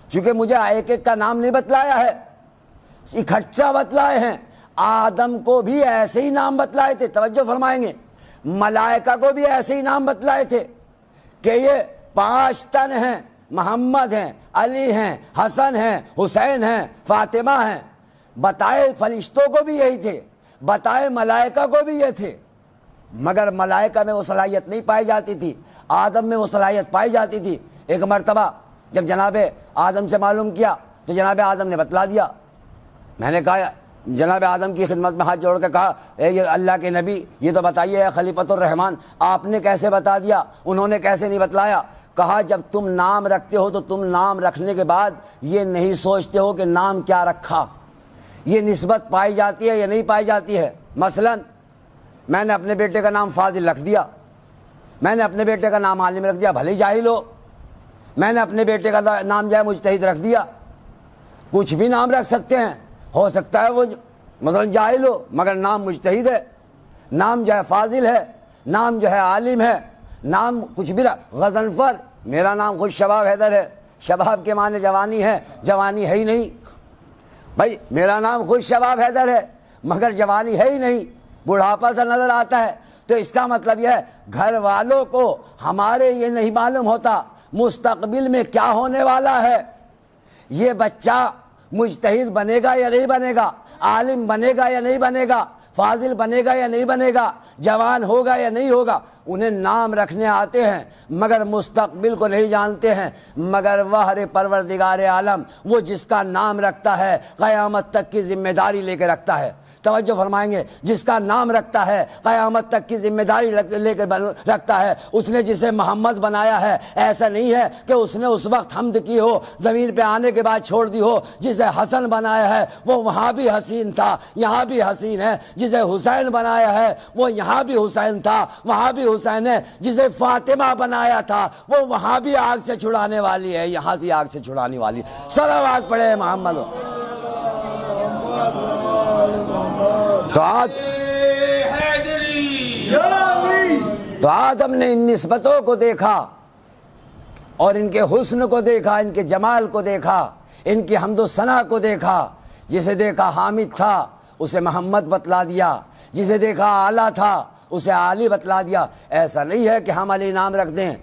[SPEAKER 4] چونکہ مجھے ایک ایک کا نام نہیں بتلایا ہے، اکٹھا بتلائے ہیں۔ آدم کو بھی ایسے ہی نام بتلائے تھے، توجہ فرمائیں گے، ملائکہ کو بھی ایسے ہی نام بتلائے تھے کہ یہ 5 تن ہیں، محمد ہیں، علی ہیں، حسن ہیں، حسین ہیں، فاطمہ ہیں۔ بتائے فرشتوں کو بھی یہی تھے، بتائے ملائکہ کو بھی یہ تھے، مگر ملائکہ میں وہ صلاحیت نہیں پائی جاتی تھی، آدم میں وہ صلاحیت پائی جاتی تھی۔ ایک مرتبہ جب جناب آدم سے معلوم کیا تو جناب آدم نے بتلا دیا۔ میں نے کہا جناب آدم کی خدمت میں ہاتھ جوڑ کے کہا، اے یہ اللہ کے نبی، یہ تو بتائیے اے خلیفۃ الرحمان، آپ نے کیسے بتا دیا، انہوں نے کیسے نہیں بتلایا؟ کہا جب تم نام رکھتے ہو تو تم نام رکھنے کے بعد یہ نہیں سوچتے ہو کہ نام کیا رکھا، یہ نسبت پائی جاتی ہے یا نہیں پائی جاتی ہے۔ مثلا میں نے اپنے بیٹے کا نام فاضل رکھ دیا، میں نے اپنے بیٹے کا نام عالم رکھ دیا، بھلے جاہل ہو، میں نے اپنے بیٹے کا نام جو ہے مجتہد رکھ دیا۔ کچھ بھی نام رکھ سکتے ہیں، ہو سکتا ہے وہ مثلا جاہل ہو مگر نام مجتہد ہے، نام جو ہے فاضل ہے، نام جو ہے عالم ہے، نام کچھ بھی غضنفر، میرا نام خود شباب حیدر ہے، شباب کے معنی جوانی ہے، جوانی ہے ہی نہیں بھائی، میرا نام خود شباب حیدر ہے مگر جوانی ہے ہی نہیں، بڑھاپا سا نظر آتا ہے۔ تو اس کا مطلب یہ ہے گھر والوں کو ہمارے یہ نہیں معلوم ہوتا مستقبل میں کیا ہونے والا ہے، یہ بچہ مجتہد بنے گا یا نہیں بنے گا، عالم بنے گا یا نہیں بنے گا، فاضل بنے گا یا نہیں بنے گا، جوان ہوگا یا نہیں ہوگا۔ انہیں نام رکھنے آتے ہیں مگر مستقبل کو نہیں جانتے ہیں، مگر وہ پروردگار عالم وہ جس کا نام رکھتا ہے قیامت تک کی ذمہ داری لے کے رکھتا ہے۔ توجہ فرمائیں گے، جس کا نام رکھتا ہے قیامت تک کی ذمہ داری لے کر رکھتا ہے۔ اس نے جسے محمد بنایا ہے، ایسا نہیں ہے کہ اس نے اس وقت حمد کی ہو زمین پہ آنے کے بعد چھوڑ دی ہو۔ جسے حسن بنایا ہے وہ وہاں بھی حسین تھا، یہاں بھی حسین ہے۔ جسے حسین بنایا ہے وہ یہاں بھی حسین تھا، وہاں بھی حسین ہے۔ جسے فاطمہ بنایا تھا وہ وہاں بھی آگ سے چھڑانے والی ہے، یہاں بھی آگ سے چھڑانے والی۔ صلوات پڑھے محمد۔ تو آدم نے ان نسبتوں کو دیکھا اور ان کے حسن کو دیکھا، ان کے جمال کو دیکھا، ان کی حمد و ثنا کو دیکھا۔ جسے دیکھا حامد تھا اسے محمد بتلا دیا، جسے دیکھا اعلیٰ تھا اسے علی بتلا دیا۔ ایسا نہیں ہے کہ ہم علی نام رکھ دیں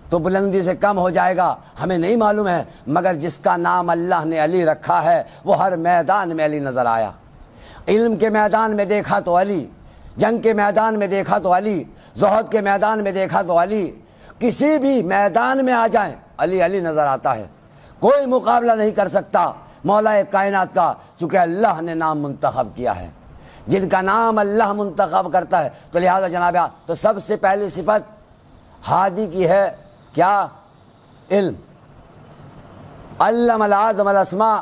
[SPEAKER 4] تو بلندی سے کم ہو جائے گا، ہمیں نہیں معلوم ہے، مگر جس کا نام اللہ نے علی رکھا ہے وہ ہر میدان میں علی نظر آیا۔ علم کے میدان میں دیکھا تو علی، جنگ کے میدان میں دیکھا تو علی، زہد کے میدان میں دیکھا تو علی، کسی بھی میدان میں آ جائیں علی علی نظر آتا ہے۔ کوئی مقابلہ نہیں کر سکتا مولا کائنات کا، چونکہ اللہ نے نام منتخب کیا ہے۔ جن کا نام اللہ منتخب کرتا ہے تو لہذا جناب تو سب سے پہلی صفت ہادی کی ہے کیا؟ علم۔ علم الآدم الاسماء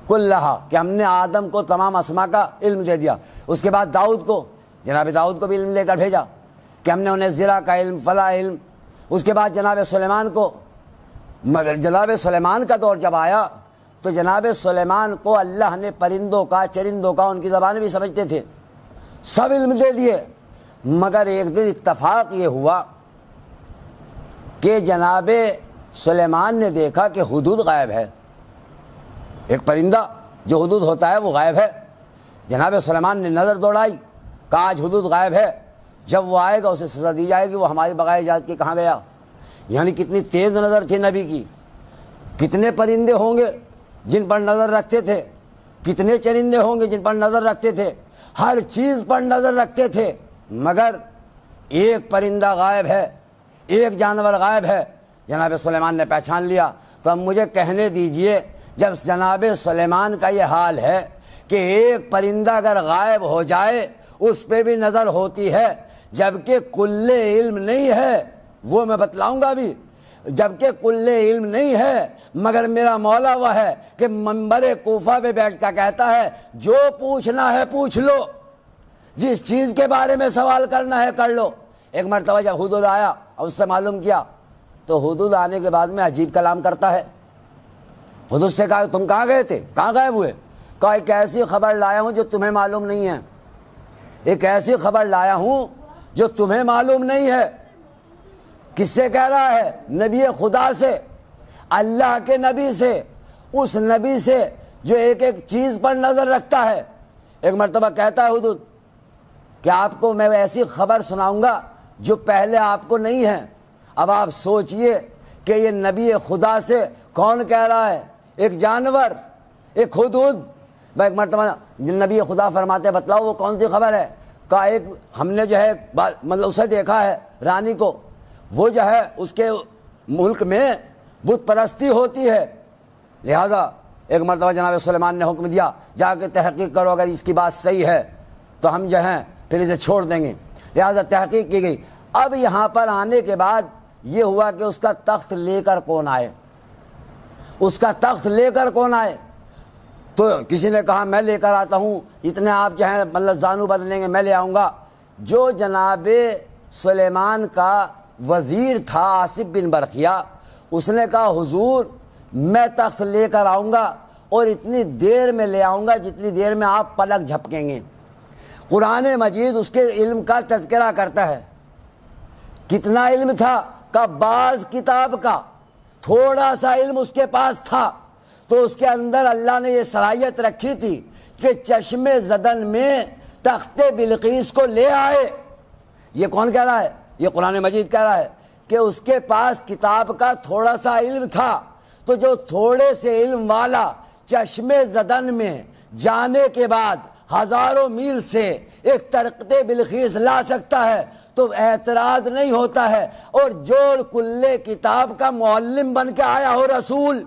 [SPEAKER 4] کلہا، کہ ہم نے آدم کو تمام اسماء کا علم دے دیا۔ اس کے بعد داؤد کو، جناب داؤد کو بھی علم لے کر بھیجا کہ ہم نے انہیں زرا کا علم، فلا علم۔ اس کے بعد جناب سلیمان کو، مگر جناب سلیمان کا دور جب آیا تو جناب سلیمان کو اللہ نے پرندوں کا، چرندوں کا، ان کی زبانیں بھی سمجھتے تھے، سب علم دے دیے۔ مگر ایک دن اتفاق یہ ہوا کہ جناب سلیمان نے دیکھا کہ حدود غائب ہے، ایک پرندہ جو حدود ہوتا ہے وہ غائب ہے۔ جناب سلیمان نے نظر دوڑائی، کہا آج حدود غائب ہے، جب وہ آئے گا اسے سزا دی جائے گی، وہ ہماری بغیر اجازت کے کہاں گیا۔ یعنی کتنی تیز نظر تھی نبی کی، کتنے پرندے ہوں گے جن پر نظر رکھتے تھے، کتنے چرندے ہوں گے جن پر نظر رکھتے تھے، ہر چیز پر نظر رکھتے تھے، مگر ایک پرندہ غائب ہے، ایک جانور غائب ہے۔ جناب سلیمان نے پہچان لیا۔ تو اب مجھے کہنے دیجئے جب جناب سلیمان کا یہ حال ہے کہ ایک پرندہ اگر غائب ہو جائے اس پہ بھی نظر ہوتی ہے، جبکہ کل علم نہیں ہے، وہ میں بتلاؤں گا بھی، جبکہ کل علم نہیں ہے، مگر میرا مولا وہ ہے کہ منبر کوفہ پہ بیٹھ کر کہتا ہے جو پوچھنا ہے پوچھ لو، جس چیز کے بارے میں سوال کرنا ہے کر لو۔ ایک مرتبہ جب حدود آیا اور اس سے معلوم کیا تو حدود آنے کے بعد میں عجیب کلام کرتا ہے۔ حدود سے کہا تم کہاں گئے تھے، کہاں غائب ہوئے؟ کہا ایک ایسی خبر لایا ہوں جو تمہیں معلوم نہیں ہے، ایک ایسی خبر لایا ہوں جو تمہیں معلوم نہیں ہے۔ کس سے کہہ رہا ہے؟ نبی خدا سے، اللہ کے نبی سے، اس نبی سے جو ایک ایک چیز پر نظر رکھتا ہے۔ ایک مرتبہ کہتا ہے حدود کہ آپ کو میں ایسی خبر سناؤں گا جو پہلے آپ کو نہیں ہے۔ اب آپ سوچئے کہ یہ نبی خدا سے کون کہہ رہا ہے؟ ایک جانور، ایک حدود۔ میں ایک مرتبہ نبی خدا فرماتے بتلاؤ وہ کون سی خبر ہے؟ کہا ایک ہم نے جو ہے مطلب اسے دیکھا ہے رانی کو، وہ جو ہے اس کے ملک میں بت پرستی ہوتی ہے، لہذا ایک مرتبہ جناب سلیمان نے حکم دیا جا کے تحقیق کرو، اگر اس کی بات صحیح ہے تو ہم جو ہیں پھر اسے چھوڑ دیں گے۔ لہذا تحقیق کی گئی۔ اب یہاں پر آنے کے بعد یہ ہوا کہ اس کا تخت لے کر کون آئے، اس کا تخت لے کر کون آئے؟ تو کسی نے کہا میں لے کر آتا ہوں، اتنے آپ جو ہیں مطلب زانو بدلیں گے میں لے آؤں گا۔ جو جناب سلیمان کا وزیر تھا آصف بن برقیہ، اس نے کہا حضور میں تخت لے کر آؤں گا اور اتنی دیر میں لے آؤں گا جتنی دیر میں آپ پلک جھپکیں گے۔ قرآن مجید اس کے علم کا تذکرہ کرتا ہے۔ کتنا علم تھا؟ کہ بعض کتاب کا تھوڑا سا علم اس کے پاس تھا تو اس کے اندر اللہ نے یہ صلاحیت رکھی تھی کہ چشم زدن میں تخت بلقیس کو لے آئے۔ یہ کون کہہ رہا ہے؟ یہ قرآن مجید کہہ رہا ہے کہ اس کے پاس کتاب کا تھوڑا سا علم تھا، تو جو تھوڑے سے علم والا چشم زدن میں جانے کے بعد ہزاروں میل سے ایک تخت بلقیس لا سکتا ہے تو اعتراض نہیں ہوتا ہے۔ اور جو کل کتاب کا معلم بن کے آیا ہو رسول،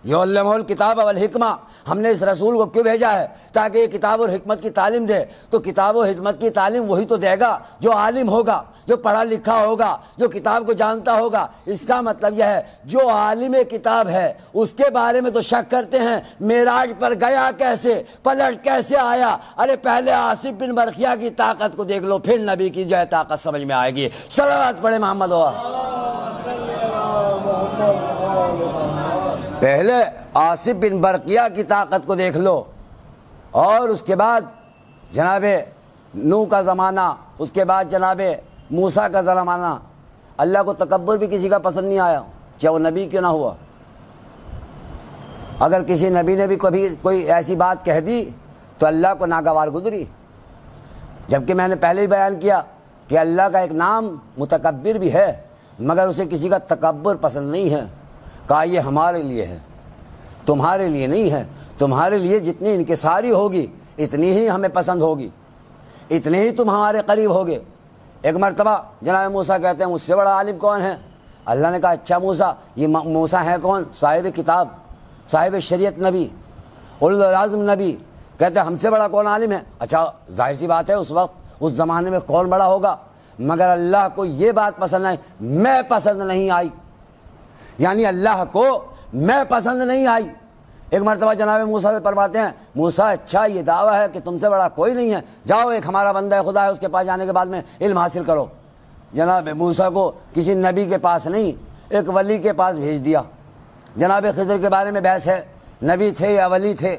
[SPEAKER 4] یعلمہ الکتاب والحکمہ، ہم نے اس رسول کو کیوں بھیجا ہے؟ تاکہ یہ کتاب اور حکمت کی تعلیم دے۔ تو کتاب و حکمت کی تعلیم وہی تو دے گا جو عالم ہوگا، جو پڑھا لکھا ہوگا، جو کتاب کو جانتا ہوگا۔ اس کا مطلب یہ ہے جو عالم کتاب ہے اس کے بارے میں تو شک کرتے ہیں، معراج پر گیا کیسے، پلٹ کیسے آیا؟ ارے پہلے آصف بن برقیہ کی طاقت کو دیکھ لو، پھر نبی کی جو ہے طاقت سمجھ میں آئے گی۔ صلوات پڑھے محمد ہوا۔ پہلے آصف بن برقیہ کی طاقت کو دیکھ لو، اور اس کے بعد جناب نوح کا زمانہ، اس کے بعد جناب موسیٰ کا زمانہ۔ اللہ کو تکبر بھی کسی کا پسند نہیں آیا، چاہے وہ نبی کیوں نہ ہوا۔ اگر کسی نبی نے بھی کبھی کوئی ایسی بات کہہ دی تو اللہ کو ناگوار گزری، جبکہ میں نے پہلے ہی بیان کیا کہ اللہ کا ایک نام متکبر بھی ہے، مگر اسے کسی کا تکبر پسند نہیں ہے۔ کہا یہ ہمارے لیے ہے، تمہارے لیے نہیں ہے۔ تمہارے لیے جتنی انکساری ہوگی اتنی ہی ہمیں پسند ہوگی، اتنے ہی تم ہمارے قریب ہوگے۔ ایک مرتبہ جناب موسیٰ کہتے ہیں مجھ سے بڑا عالم کون ہے؟ اللہ نے کہا اچھا موسیٰ، یہ موسیٰ ہے کون؟ صاحب کتاب، صاحب شریعت نبی، اولو العزم نبی۔ کہتے ہیں ہم سے بڑا کون عالم ہے؟ اچھا ظاہر سی بات ہے اس وقت اس زمانے میں کون بڑا ہوگا، مگر اللہ کو یہ بات پسند نہیں، میں پسند نہیں آئی، یعنی اللہ کو میں پسند نہیں آئی۔ ایک مرتبہ جناب موسیٰ سے فرماتے ہیں موسیٰ اچھا یہ دعویٰ ہے کہ تم سے بڑا کوئی نہیں ہے، جاؤ ایک ہمارا بندہ خدا ہے اس کے پاس جانے کے بعد میں علم حاصل کرو۔ جناب موسیٰ کو کسی نبی کے پاس نہیں، ایک ولی کے پاس بھیج دیا۔ جناب خضر کے بارے میں بحث ہے، نبی تھے یا ولی تھے،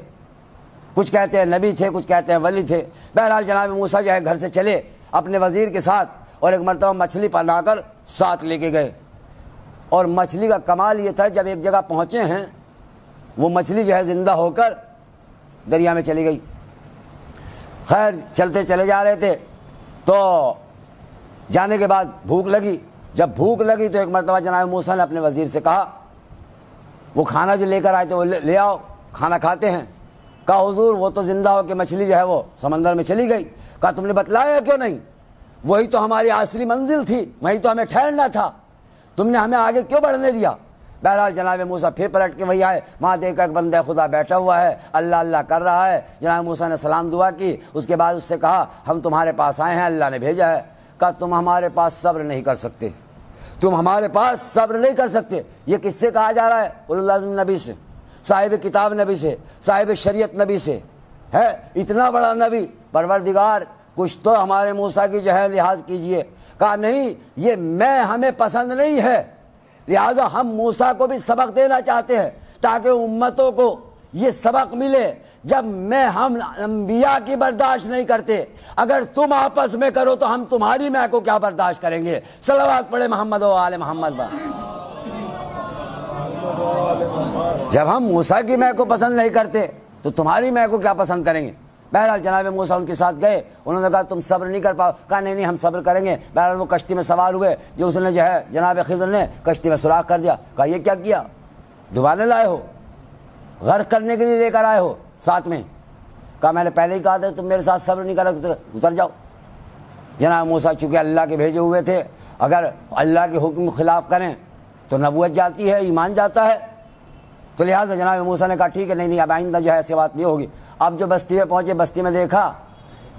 [SPEAKER 4] کچھ کہتے ہیں نبی تھے، کچھ کہتے ہیں ولی تھے۔ بہرحال جناب موسیٰ جو ہے گھر سے چلے اپنے وزیر کے ساتھ، اور ایک مرتبہ مچھلی بنا کر ساتھ لے کے گئے۔ اور مچھلی کا کمال یہ تھا جب ایک جگہ پہنچے ہیں وہ مچھلی جو ہے زندہ ہو کر دریا میں چلی گئی۔ خیر چلتے چلے جا رہے تھے تو جانے کے بعد بھوک لگی، جب بھوک لگی تو ایک مرتبہ جناب موسیٰ نے اپنے وزیر سے کہا وہ کھانا جو لے کر آئے تھے وہ لے آؤ، کھانا کھاتے ہیں۔ کہا حضور وہ تو زندہ ہو کے مچھلی جو ہے وہ سمندر میں چلی گئی۔ کہا تم نے بتلایا کیوں نہیں؟ وہی تو ہماری اصلی منزل تھی، وہیں تو ہمیں ٹھہرنا تھا، تم نے ہمیں آگے کیوں بڑھنے دیا؟ بہرحال جناب موسیٰ پھر پلٹ کے وہی آئے، وہاں دیکھا ایک بندہ خدا بیٹھا ہوا ہے، اللہ اللہ کر رہا ہے۔ جناب موسیٰ نے سلام دعا کی، اس کے بعد اس سے کہا ہم تمہارے پاس آئے ہیں، اللہ نے بھیجا ہے۔ کہا تم ہمارے پاس صبر نہیں کر سکتے، تم ہمارے پاس صبر نہیں کر سکتے۔ یہ کس سے کہا جا رہا ہے؟ اولو العزم نبی سے، صاحب کتاب نبی سے، صاحب شریعت نبی سے ہے۔ اتنا بڑا نبی، پروردگار کچھ تو ہمارے موسیٰ کی جو ہے لحاظ کیجئے۔ کہا نہیں یہ میں ہمیں پسند نہیں ہے، لہذا ہم موسیٰ کو بھی سبق دینا چاہتے ہیں تاکہ امتوں کو یہ سبق ملے۔ جب ہم انبیاء کی برداشت نہیں کرتے، اگر تم آپس میں کرو تو ہم تمہاری میں کو کیا برداشت کریں گے؟ صلوات پڑھے محمد و آل محمد با۔ جب ہم موسیٰ کی میں کو پسند نہیں کرتے تو تمہاری میں کو کیا پسند کریں گے؟ بہرحال جناب موسیٰ ان کے ساتھ گئے، انہوں نے کہا تم صبر نہیں کر پاؤ؟ کہا نہیں ہم صبر کریں گے۔ بہرحال وہ کشتی میں سوار ہوئے، جو اس نے جو ہے جناب خضر نے کشتی میں سوراخ کر دیا۔ کہا یہ کیا کیا؟ ڈبانے لائے ہو، غرق کرنے کے لیے لے کر آئے ہو ساتھ میں؟ کہا میں نے پہلے ہی کہا تھا تم میرے ساتھ صبر نہیں کر رہے، اتر جاؤ۔ جناب موسیٰ چونکہ اللہ کے بھیجے ہوئے تھے، اگر اللہ کے حکم خلاف کریں تو نبوت جاتی ہے، ایمان جاتا ہے، تو لہٰذا جناب موسیٰ نے کہا ٹھیک ہے، نہیں اب آئندہ جو ہے ایسی بات نہیں ہوگی۔ اب جو بستی میں پہنچے، بستی میں دیکھا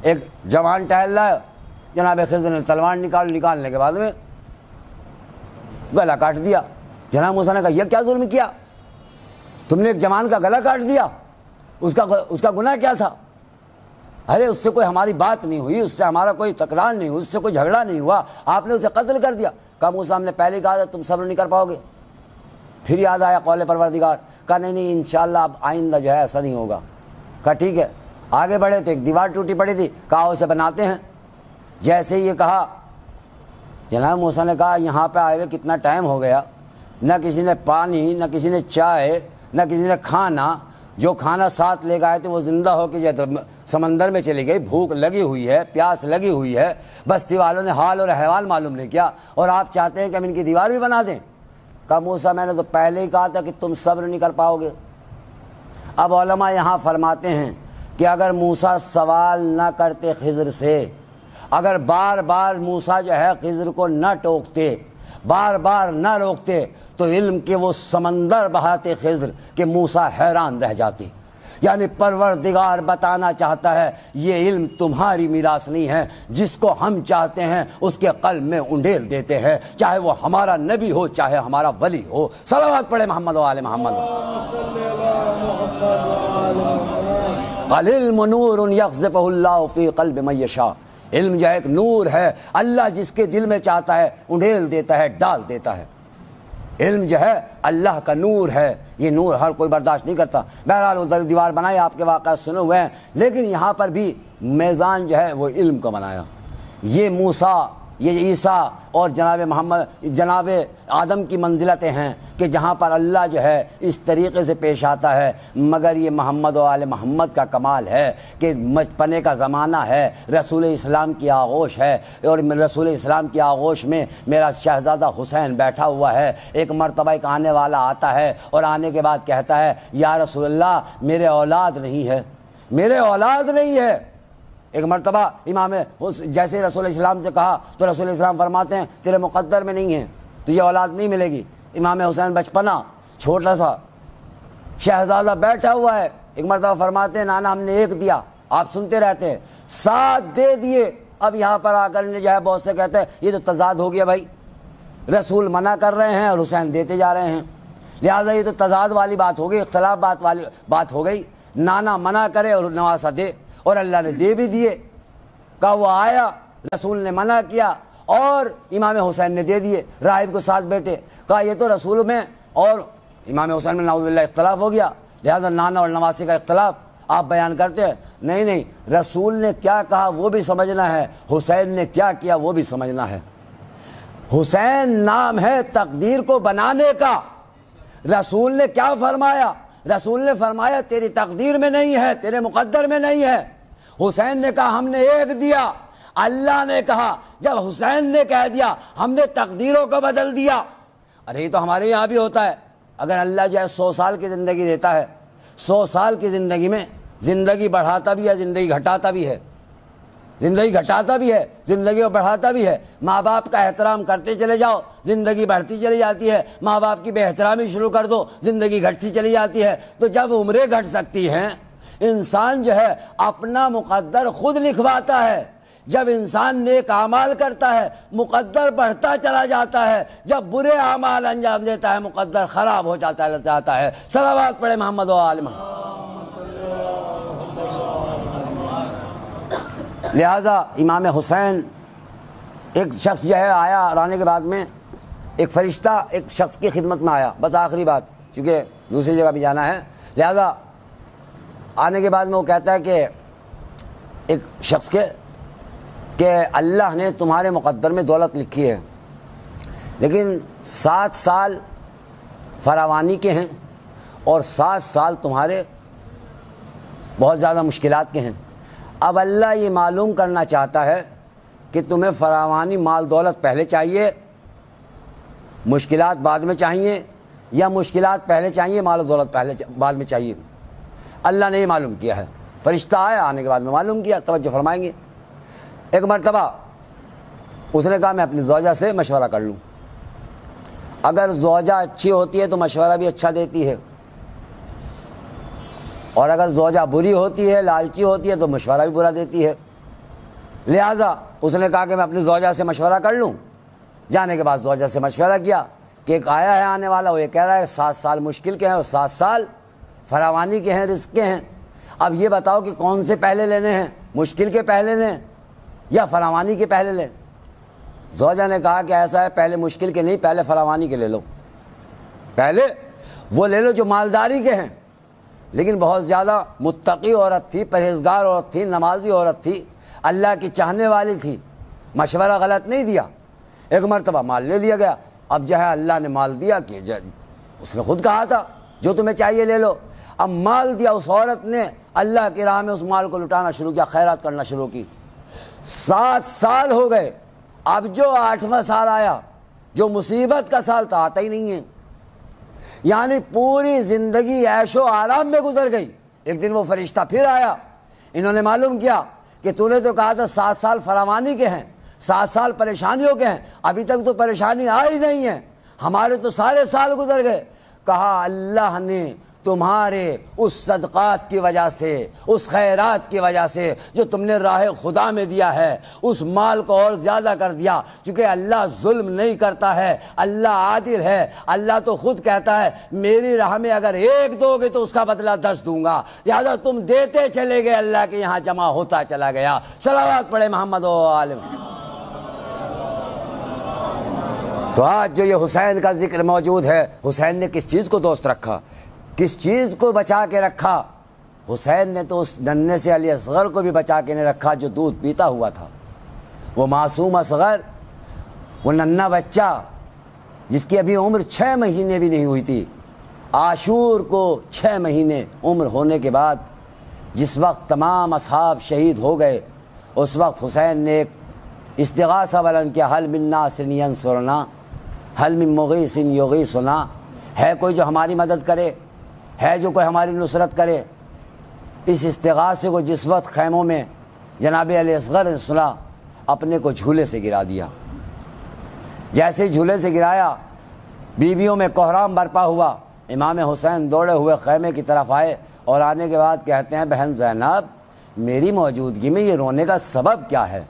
[SPEAKER 4] ایک جوان ٹہل رہا ہے، جناب خضر نے تلوار نکالنے کے بعد میں گلا کاٹ دیا۔ جناب موسیٰ نے کہا یہ کیا ظلم کیا؟ تم نے ایک جوان کا گلا کاٹ دیا، اس کا گناہ کیا تھا؟ ارے اس سے کوئی ہماری بات نہیں ہوئی، اس سے ہمارا کوئی تکرار نہیں ہوئی، اس سے کوئی جھگڑا نہیں ہوا، آپ نے اسے قتل کر دیا۔ کہا موسیٰ ہم نے پہلے کہا تھا تم صبر نہیں کر پاؤ گے۔ پھر یاد آیا قول پروردگار، کہا نہیں انشاءاللہ اب آئندہ جو ہے ایسا نہیں ہوگا۔ کہا ٹھیک ہے، آگے بڑھے تو ایک دیوار ٹوٹی پڑی تھی، کہا اسے بناتے ہیں۔ جیسے یہ کہا جناب موسیٰ نے کہا یہاں پہ آئے ہوئے کتنا ٹائم ہو گیا، نہ کسی نے پانی، نہ کسی نے چائے، نہ کسی نے کھانا. جو کھانا ساتھ لے کے آئے تھے وہ زندہ ہو کے جو سمندر میں چلی گئی. بھوک لگی ہوئی ہے، پیاس لگی ہوئی ہے، بستی والوں نے حال اور احوال معلوم نہیں کیا، اور آپ چاہتے ہیں کہ ہم ان کی دیوار بھی بنا دیں. کہا موسیٰ میں نے تو پہلے ہی کہا تھا کہ تم صبر نہیں کر پاؤ گے. اب علماء یہاں فرماتے ہیں کہ اگر موسیٰ سوال نہ کرتے خضر سے، اگر بار بار موسیٰ جو ہے خضر کو نہ ٹوکتے، بار بار نہ روکتے، تو علم کے وہ سمندر بہاتے خضر کہ موسیٰ حیران رہ جاتی. یعنی پروردگار بتانا چاہتا ہے یہ علم تمہاری میراث نہیں ہے، جس کو ہم چاہتے ہیں اس کے قلب میں انڈیل دیتے ہیں، چاہے وہ ہمارا نبی ہو چاہے ہمارا ولی ہو. صلوات پڑھے محمد و آل محمد. العلم نور یقذفہ اللہ فی قلب من یشاء. علم جو ہے ایک نور ہے، اللہ جس کے دل میں چاہتا ہے انڈیل دیتا ہے، ڈال دیتا ہے. علم جو ہے اللہ کا نور ہے، یہ نور ہر کوئی برداشت نہیں کرتا. بہرحال ادھر دیوار بنائی، آپ کے واقعات سنے ہوئے ہیں، لیکن یہاں پر بھی میزان جو ہے وہ علم کا بنایا. یہ موسیٰ، یہ عیسیٰ اور جناب آدم کی منزلتیں ہیں کہ جہاں پر اللہ جو ہے اس طریقے سے پیش آتا ہے. مگر یہ محمد و آل محمد کا کمال ہے کہ بچپنے کا زمانہ ہے، رسول اسلام کی آغوش ہے، اور رسول اسلام کی آغوش میں میرا شہزادہ حسین بیٹھا ہوا ہے. ایک مرتبہ ایک آنے والا آتا ہے اور آنے کے بعد کہتا ہے یا رسول اللہ میرے اولاد نہیں ہے، میرے اولاد نہیں ہے. ایک مرتبہ امام جیسے رسول اسلام سے کہا تو رسول اسلام فرماتے ہیں تیرے مقدر میں نہیں ہے، تو یہ اولاد نہیں ملے گی. امام حسین بچپنا چھوٹا سا شہزادہ بیٹھا ہوا ہے. ایک مرتبہ فرماتے ہیں نانا ہم نے ایک دیا، آپ سنتے رہتے ہیں، 7 دے دیے. اب یہاں پر آ کر جو ہے بہت سے کہتے ہیں یہ تو تضاد ہو گیا بھائی، رسول منع کر رہے ہیں اور حسین دیتے جا رہے ہیں، لہٰذا یہ تو تضاد والی بات ہو گئی، اختلاف والی بات ہو گئی. نانا منع کرے اور نواسا دے، اور اللہ نے دے بھی دیے. کہا وہ آیا، رسول نے منع کیا اور امام حسین نے دے دیے. راہب کو ساتھ بیٹھے، کہا یہ تو رسول میں اور امام حسین میں نعوذ باللہ اختلاف ہو گیا، لہذا نانا اور نواسی کا اختلاف آپ بیان کرتے ہیں. نہیں، رسول نے کیا کہا وہ بھی سمجھنا ہے، حسین نے کیا کیا وہ بھی سمجھنا ہے. حسین نام ہے تقدیر کو بنانے کا. رسول نے کیا فرمایا؟ رسول نے فرمایا تیری تقدیر میں نہیں ہے، تیرے مقدر میں نہیں ہے. حسین نے کہا ہم نے ایک دیا. اللہ نے کہا جب حسین نے کہہ دیا ہم نے تقدیروں کو بدل دیا. ارے یہ تو ہمارے یہاں بھی ہوتا ہے. اگر اللہ جو ہے 100 سال کی زندگی دیتا ہے، 100 سال کی زندگی میں زندگی بڑھاتا بھی ہے، زندگی گھٹاتا بھی ہے، زندگی گھٹاتا بھی ہے، زندگی کو بڑھاتا بھی ہے. ماں باپ کا احترام کرتے چلے جاؤ، زندگی بڑھتی چلی جاتی ہے. ماں باپ کی بے احترامی شروع کر دو، زندگی گھٹتی چلی جاتی ہے. تو جب عمریں گھٹ سکتی ہیں، انسان جو ہے اپنا مقدر خود لکھواتا ہے. جب انسان نیک اعمال کرتا ہے مقدر بڑھتا چلا جاتا ہے، جب برے اعمال انجام دیتا ہے مقدر خراب ہو جاتا ہے. صلوات پڑھے محمد و آل محمد. لہذا امام حسین، ایک شخص جو ہے آیا، اور آنے کے بعد میں ایک فرشتہ ایک شخص کی خدمت میں آیا. بس آخری بات، کیونکہ دوسری جگہ بھی جانا ہے، لہذا آنے کے بعد میں وہ کہتا ہے کہ ایک شخص کہ اللہ نے تمہارے مقدر میں دولت لکھی ہے، لیکن 7 سال فراوانی کے ہیں اور 7 سال تمہارے بہت زیادہ مشکلات کے ہیں. اب اللہ یہ معلوم کرنا چاہتا ہے کہ تمہیں فراوانی مال دولت پہلے چاہیے، مشکلات بعد میں چاہیے، یا مشکلات پہلے چاہیے مال و دولت بعد میں چاہیے. اللہ نے یہ معلوم کیا ہے. فرشتہ آیا، آنے کے بعد میں معلوم کیا. توجہ فرمائیں گے. ایک مرتبہ اس نے کہا میں اپنی زوجہ سے مشورہ کر لوں. اگر زوجہ اچھی ہوتی ہے تو مشورہ بھی اچھا دیتی ہے، اور اگر زوجہ بری ہوتی ہے، لالچی ہوتی ہے، تو مشورہ بھی برا دیتی ہے. لہذا اس نے کہا کہ میں اپنی زوجہ سے مشورہ کر لوں. جانے کے بعد زوجہ سے مشورہ کیا کہ ایک آیا ہے آنے والا، وہ یہ کہہ رہا ہے 7 سال مشکل کے ہیں اور 7 سال فراوانی کے ہیں، رزق کے ہیں. اب یہ بتاؤ کہ کون سے پہلے لینے ہیں، مشکل کے پہلے لیں یا فراوانی کے پہلے لیں؟ زوجہ نے کہا کہ ایسا ہے، پہلے مشکل کے نہیں، پہلے فراوانی کے لے لو. پہلے وہ لے لو جو مالداری کے ہیں. لیکن بہت زیادہ متقی عورت تھی، پرہیزگار عورت تھی، نمازی عورت تھی، اللہ کی چاہنے والی تھی، مشورہ غلط نہیں دیا. ایک مرتبہ مال لے لیا گیا. اب جو ہے اللہ نے مال دیا کہ اس نے خود کہا تھا جو تمہیں چاہیے لے لو، اب مال دیا، اس عورت نے اللہ کی راہ میں اس مال کو لٹانا شروع کیا، خیرات کرنا شروع کی۔ 7 سال ہو گئے، اب جو 8واں سال آیا، جو مصیبت کا سال تھا، آتا ہی نہیں ہے، یعنی پوری زندگی عیش و آرام میں گزر گئی۔ ایک دن وہ فرشتہ پھر آیا، انہوں نے معلوم کیا کہ تو نے تو کہا تھا 7 سال فراوانی کے ہیں، 7 سال پریشانیوں کے ہیں، ابھی تک تو پریشانی آئی نہیں ہے، ہمارے تو سارے سال گزر گئے۔ کہا اللہ نے تمہارے اس صدقات کی وجہ سے، اس خیرات کی وجہ سے جو تم نے راہ خدا میں دیا ہے، اس مال کو اور زیادہ کر دیا، چونکہ اللہ ظلم نہیں کرتا ہے، اللہ عادل ہے۔ اللہ تو خود کہتا ہے میری راہ میں اگر 1 دو گے تو اس کا بدلہ 10 دوں گا، لہذا تم دیتے چلے گئے، اللہ کے یہاں جمع ہوتا چلا گیا۔ صلوات پڑھے محمد و آل محمد۔ تو آج جو یہ حسین کا ذکر موجود ہے، حسین نے کس چیز کو دوست رکھا، کس چیز کو بچا کے رکھا؟ حسین نے تو اس ننھے سے علی اصغر کو بھی بچا کے نہیں رکھا جو دودھ پیتا ہوا تھا، وہ معصوم اصغر، وہ ننھا بچہ جس کی ابھی عمر 6 مہینے بھی نہیں ہوئی تھی۔ عاشور کو 6 مہینے عمر ہونے کے بعد جس وقت تمام اصحاب شہید ہو گئے، اس وقت حسین نے ایک استغاثہ بلند کیا، حل من ناصر ینصرنا، حل من مغیث یغیثنا، ہے کوئی جو ہماری مدد کرے، ہے جو کوئی ہماری نصرت کرے۔ اس استغاثے کو جس وقت خیموں میں جناب علی اصغر نے سنا، اپنے کو جھولے سے گرا دیا۔ جیسے ہی جھولے سے گرایا، بیویوں میں کوہرام برپا ہوا۔ امام حسین دوڑے ہوئے خیمے کی طرف آئے اور آنے کے بعد کہتے ہیں بہن زینب، میری موجودگی میں یہ رونے کا سبب کیا ہے،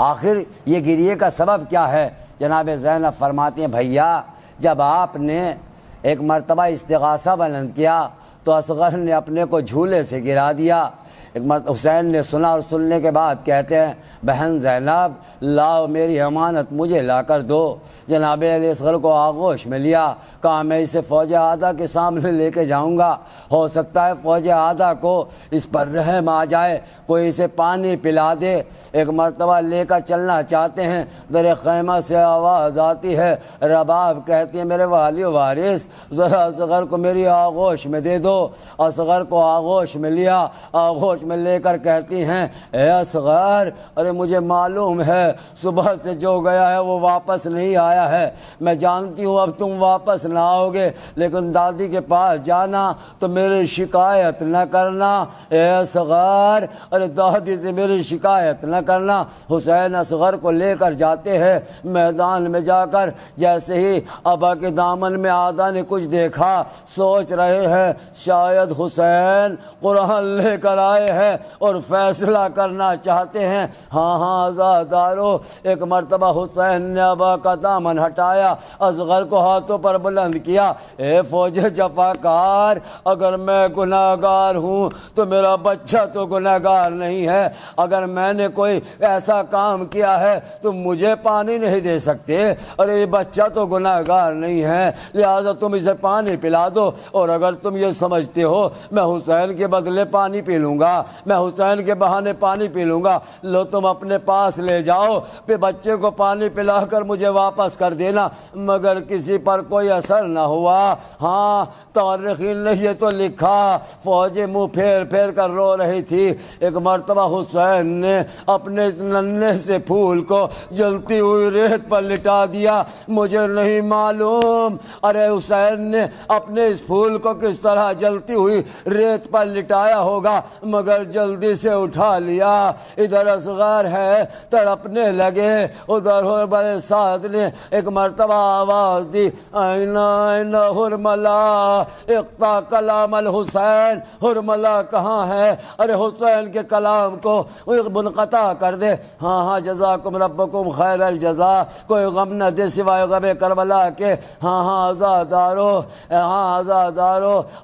[SPEAKER 4] آخر یہ گریے کا سبب کیا ہے؟ جناب زینب فرماتی ہیں بھیا، جب آپ نے ایک مرتبہ استغاثہ بلند کیا تو اصغر نے اپنے کو جھولے سے گرا دیا۔ ایک مرتبہ حسین نے سنا اور سننے کے بعد کہتے ہیں بہن زینب لاؤ میری امانت مجھے لا کر دو۔ جناب علی اصغر کو آغوش میں لیا، کہا میں اسے فوج آدھا کے سامنے لے کے جاؤں گا، ہو سکتا ہے فوج آدھا کو اس پر رحم آ جائے، کوئی اسے پانی پلا دے۔ ایک مرتبہ لے کر چلنا چاہتے ہیں، در خیمہ سے آواز آتی ہے، رباب کہتی ہے میرے والی و وارث ذرا اصغر کو میری آغوش میں دے دو۔ اصغر کو آغوش میں لیا، آغوش میں لے کر کہتی ہیں اے اصغر، ارے مجھے معلوم ہے صبح سے جو گیا ہے وہ واپس نہیں آیا ہے، میں جانتی ہوں اب تم واپس نہ آؤ گے، لیکن دادی کے پاس جانا تو میری شکایت نہ کرنا۔ اے اصغر، ارے دادی سے میری شکایت نہ کرنا۔ حسین اصغر کو لے کر جاتے ہیں میدان میں، جا کر جیسے ہی ابا کے دامن میں آدھا نے کچھ دیکھا، سوچ رہے ہیں شاید حسین قرآن لے کر آئے ہیں اور فیصلہ کرنا چاہتے ہیں۔ ہاں عزادارو، ایک مرتبہ حسین نے ابا کا دامن ہٹایا، اصغر کو ہاتھوں پر بلند کیا، اے فوج جفاکار، اگر میں گناہگار ہوں تو میرا بچہ تو گناہگار نہیں ہے، اگر میں نے کوئی ایسا کام کیا ہے تو مجھے پانی نہیں دے سکتے، اور یہ بچہ تو گناہگار نہیں ہے، لہذا تم اسے پانی پلا دو، اور اگر تم یہ سمجھتے ہو میں حسین کے بدلے پانی پی لوں گا، میں حسین کے بہانے پانی پی لوں گا، لو تم اپنے پاس لے جاؤ، پھر بچے کو پانی پلا کر مجھے واپس کر دینا۔ مگر کسی پر کوئی اثر نہ ہوا۔ ہاں تاریخین نے یہ تو لکھا، فوجیں منہ پھیر پھیر کر رو رہی تھی۔ ایک مرتبہ حسین نے اپنے اس ننھے سے پھول کو جلتی ہوئی ریت پر لٹا دیا، مجھے نہیں معلوم ارے حسین نے اپنے اس پھول کو کس طرح جلتی ہوئی ریت پر لٹایا ہوگا، مگر جلدی سے اٹھا لیا۔ ادھر اصغر ہے تڑپنے لگے، ادھر بڑے سعد نے ایک مرتبہ آواز دی، آئینہ آئینہ حرملہ اقطع کلام الحسین، حرملہ کہاں ہے؟ ارے حسین کے کلام کو منقطع کر دے۔ ہاں جزاکم ربکم خیر الجزا، کوئی غم نہ دے سوائے غم کربلا کے۔ ہاں عزادارو،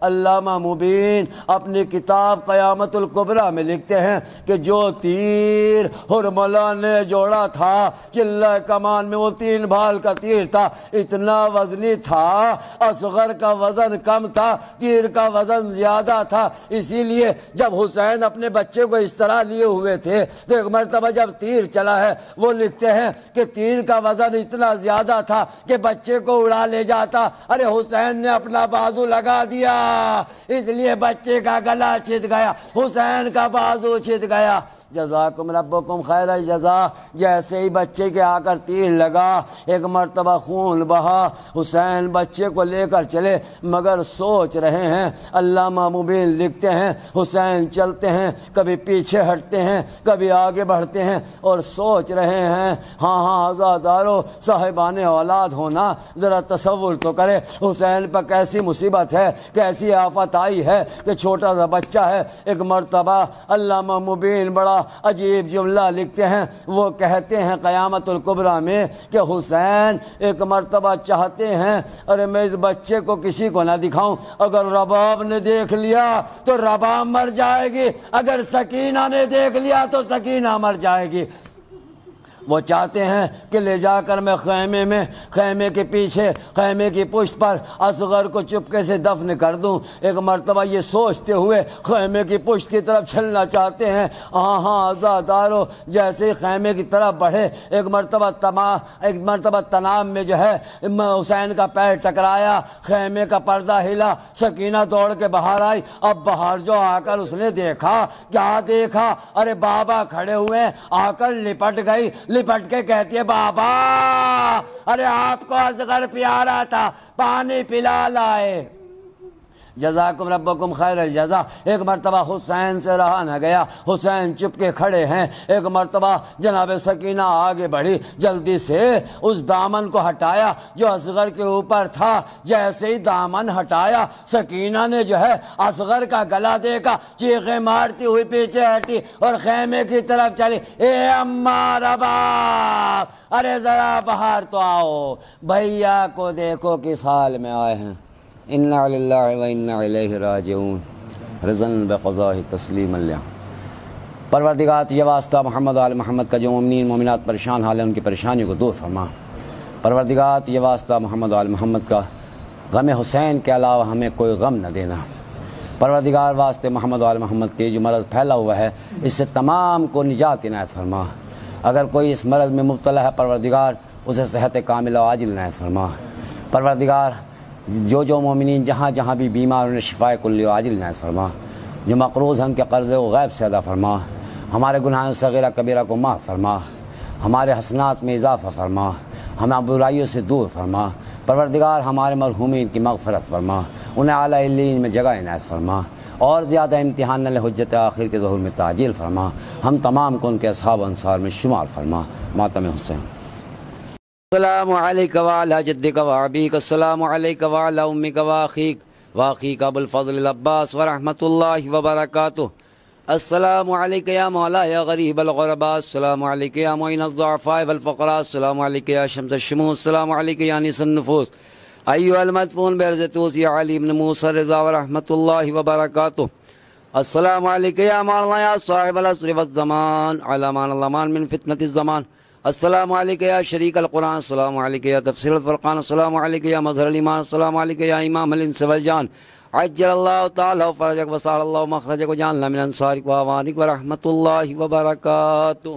[SPEAKER 4] علامہ مبین اپنی کتاب قیامت الکبریٰ میں لکھتے ہیں کہ جو تیر حرملہ نے جوڑا تھا چلہ کمان میں، وہ 3 بھال کا تیر تھا، اتنا وزنی تھا، اصغر کا وزن کم تھا، تیر کا وزن زیادہ تھا۔ اسی لیے جب حسین اپنے بچے کو اس طرح لیے ہوئے تھے تو ایک مرتبہ جب تیر چلا ہے، وہ لکھتے ہیں کہ تیر کا وزن اتنا زیادہ تھا کہ بچے کو اڑا لے جاتا۔ ارے حسین نے اپنا بازو لگا دیا، اس لیے بچے کا گلا چھت گیا، حسین کا بازو چھت گیا۔ جزاکم ربکم خیر الجزا۔ جیسے ہی بچے کے آ کر تیر لگا، ایک مرتبہ خون بہا، حسین بچے کو لے کر چلے، مگر سوچ رہے ہیں۔ علامہ مبین لکھتے ہیں حسین چلتے ہیں، کبھی پیچھے ہٹتے ہیں، کبھی آگے بڑھتے ہیں، اور سوچ رہے ہیں۔ ہاں عزادارو، صاحبان اولاد ہونا، ذرا تصور تو کرے حسین پر کیسی مصیبت ہے، کیسی آفت آئی ہے کہ چھوٹا سا بچہ ہے۔ ایک مرتبہ علامہ مبین بڑا عجیب جملہ لکھتے ہیں، وہ کہتے ہیں قیامت الکبریٰ میں کہ حسین ایک مرتبہ چاہتے ہیں ارے میں اس بچے کو کسی کو نہ دکھاؤں، اگر رباب نے دیکھ لیا تو رباب مر جائے گی، اگر سکینہ نے دیکھ لیا تو سکینہ مر جائے گی۔ وہ چاہتے ہیں کہ لے جا کر میں خیمے کے پیچھے، خیمے کی پشت پر اصغر کو چپکے سے دفن کر دوں۔ ایک مرتبہ یہ سوچتے ہوئے خیمے کی پشت کی طرف چلنا چاہتے ہیں۔ ہاں عزادارو، جیسے ہی خیمے کی طرف بڑھے، ایک مرتبہ تنام میں جو ہے حسین کا پیر ٹکرایا، خیمے کا پردہ ہلا، سکینہ دوڑ کے باہر آئی۔ اب باہر جو آ کر اس نے دیکھا، کیا دیکھا؟ ارے بابا کھڑے ہوئے، آ کر لپٹ گئی، لپٹ کے کہتی ہے بابا ارے آپ کو اصغر پیارا تھا، پانی پلا لائے۔ جزاکم ربکم خیر الجزا۔ ایک مرتبہ حسین سے رہا نہ گیا، حسین چپ کے کھڑے ہیں۔ ایک مرتبہ جناب سکینہ آگے بڑھی، جلدی سے اس دامن کو ہٹایا جو اصغر کے اوپر تھا۔ جیسے ہی دامن ہٹایا، سکینہ نے جو ہے اصغر کا گلا دیکھا، چیخیں مارتی ہوئی پیچھے ہٹی اور خیمے کی طرف چلی۔ اے اماں رباب، ارے ذرا باہر تو آؤ، بھیا کو دیکھو کس حال میں آئے ہیں۔ انا للہ و انا الیہ راجعون، رضن بقضاء تسلیم اللہ۔ پروردگار یہ واسطہ محمد آل محمد کا جو مومنین مومنات پریشان حال ہے، ان کی پریشانیوں کو دور فرما۔ پروردگار یہ واسطہ محمد آل محمد کا غم حسین کے علاوہ ہمیں کوئی غم نہ دینا۔ پروردگار واسطے محمد آل محمد کے جو مرض پھیلا ہوا ہے، اس سے تمام کو نجات عنایت فرما۔ اگر کوئی اس مرض میں مبتلا ہے، پروردگار اسے صحت کاملہ و عاجل عنایت فرما۔ پروردگار جو مومنین جہاں جہاں بھی بیمار انہیں شفائے کلی و عاجل عنایت فرما۔ جو مقروض ہیں ان کے قرضے و غیب سے ادا فرما۔ ہمارے گناہوں صغیرہ کبیرہ کو معاف فرما، ہمارے حسنات میں اضافہ فرما، ہمیں برائیوں سے دور فرما۔ پروردگار ہمارے مرحومین کی مغفرت فرما، انہیں اعلیٰ علیین میں جگہ عنایت فرما، اور زیادہ امتحان نہ لے، حجت آخر کے ظہور میں تعجیل فرما۔ ہم تمام کو ان کے اصحاب و انصار میں شمار فرما۔ ماتم حسین۔ السلام علیک وعلی جدک وابیک، السلام علیک وعلی امک واخیک ابو الفضل العباس ورحمۃ اللہ وبرکاتہ۔ السلام علیک یا مولا یا غریب الغرباء، السلام علیک یا معین الضعفاء والفقراء، السلام علیک یا شمس الشموس، السلام علیک یا انیس النفوس، ایھا المدفون بعرض توس یا علی بن موسیٰ الرضا ورحمۃ اللہ وبرکاتہ۔ السلام علیک یا مولانا یا صاحب العصر والزمان، علامان الامان من فتنة الزمان، السلام علیک یا شریک القرآن، السلام علیک یا تفسیر الفرقان، السلام علیک یا مظہر الایمان، السلام علیک یا امام الانس والجان، عجل اللہ تعالی فرجک وسار اللہ مخرجک وجعلنا من انصارک واعوانک ورحمۃ اللہ وبرکاتہ۔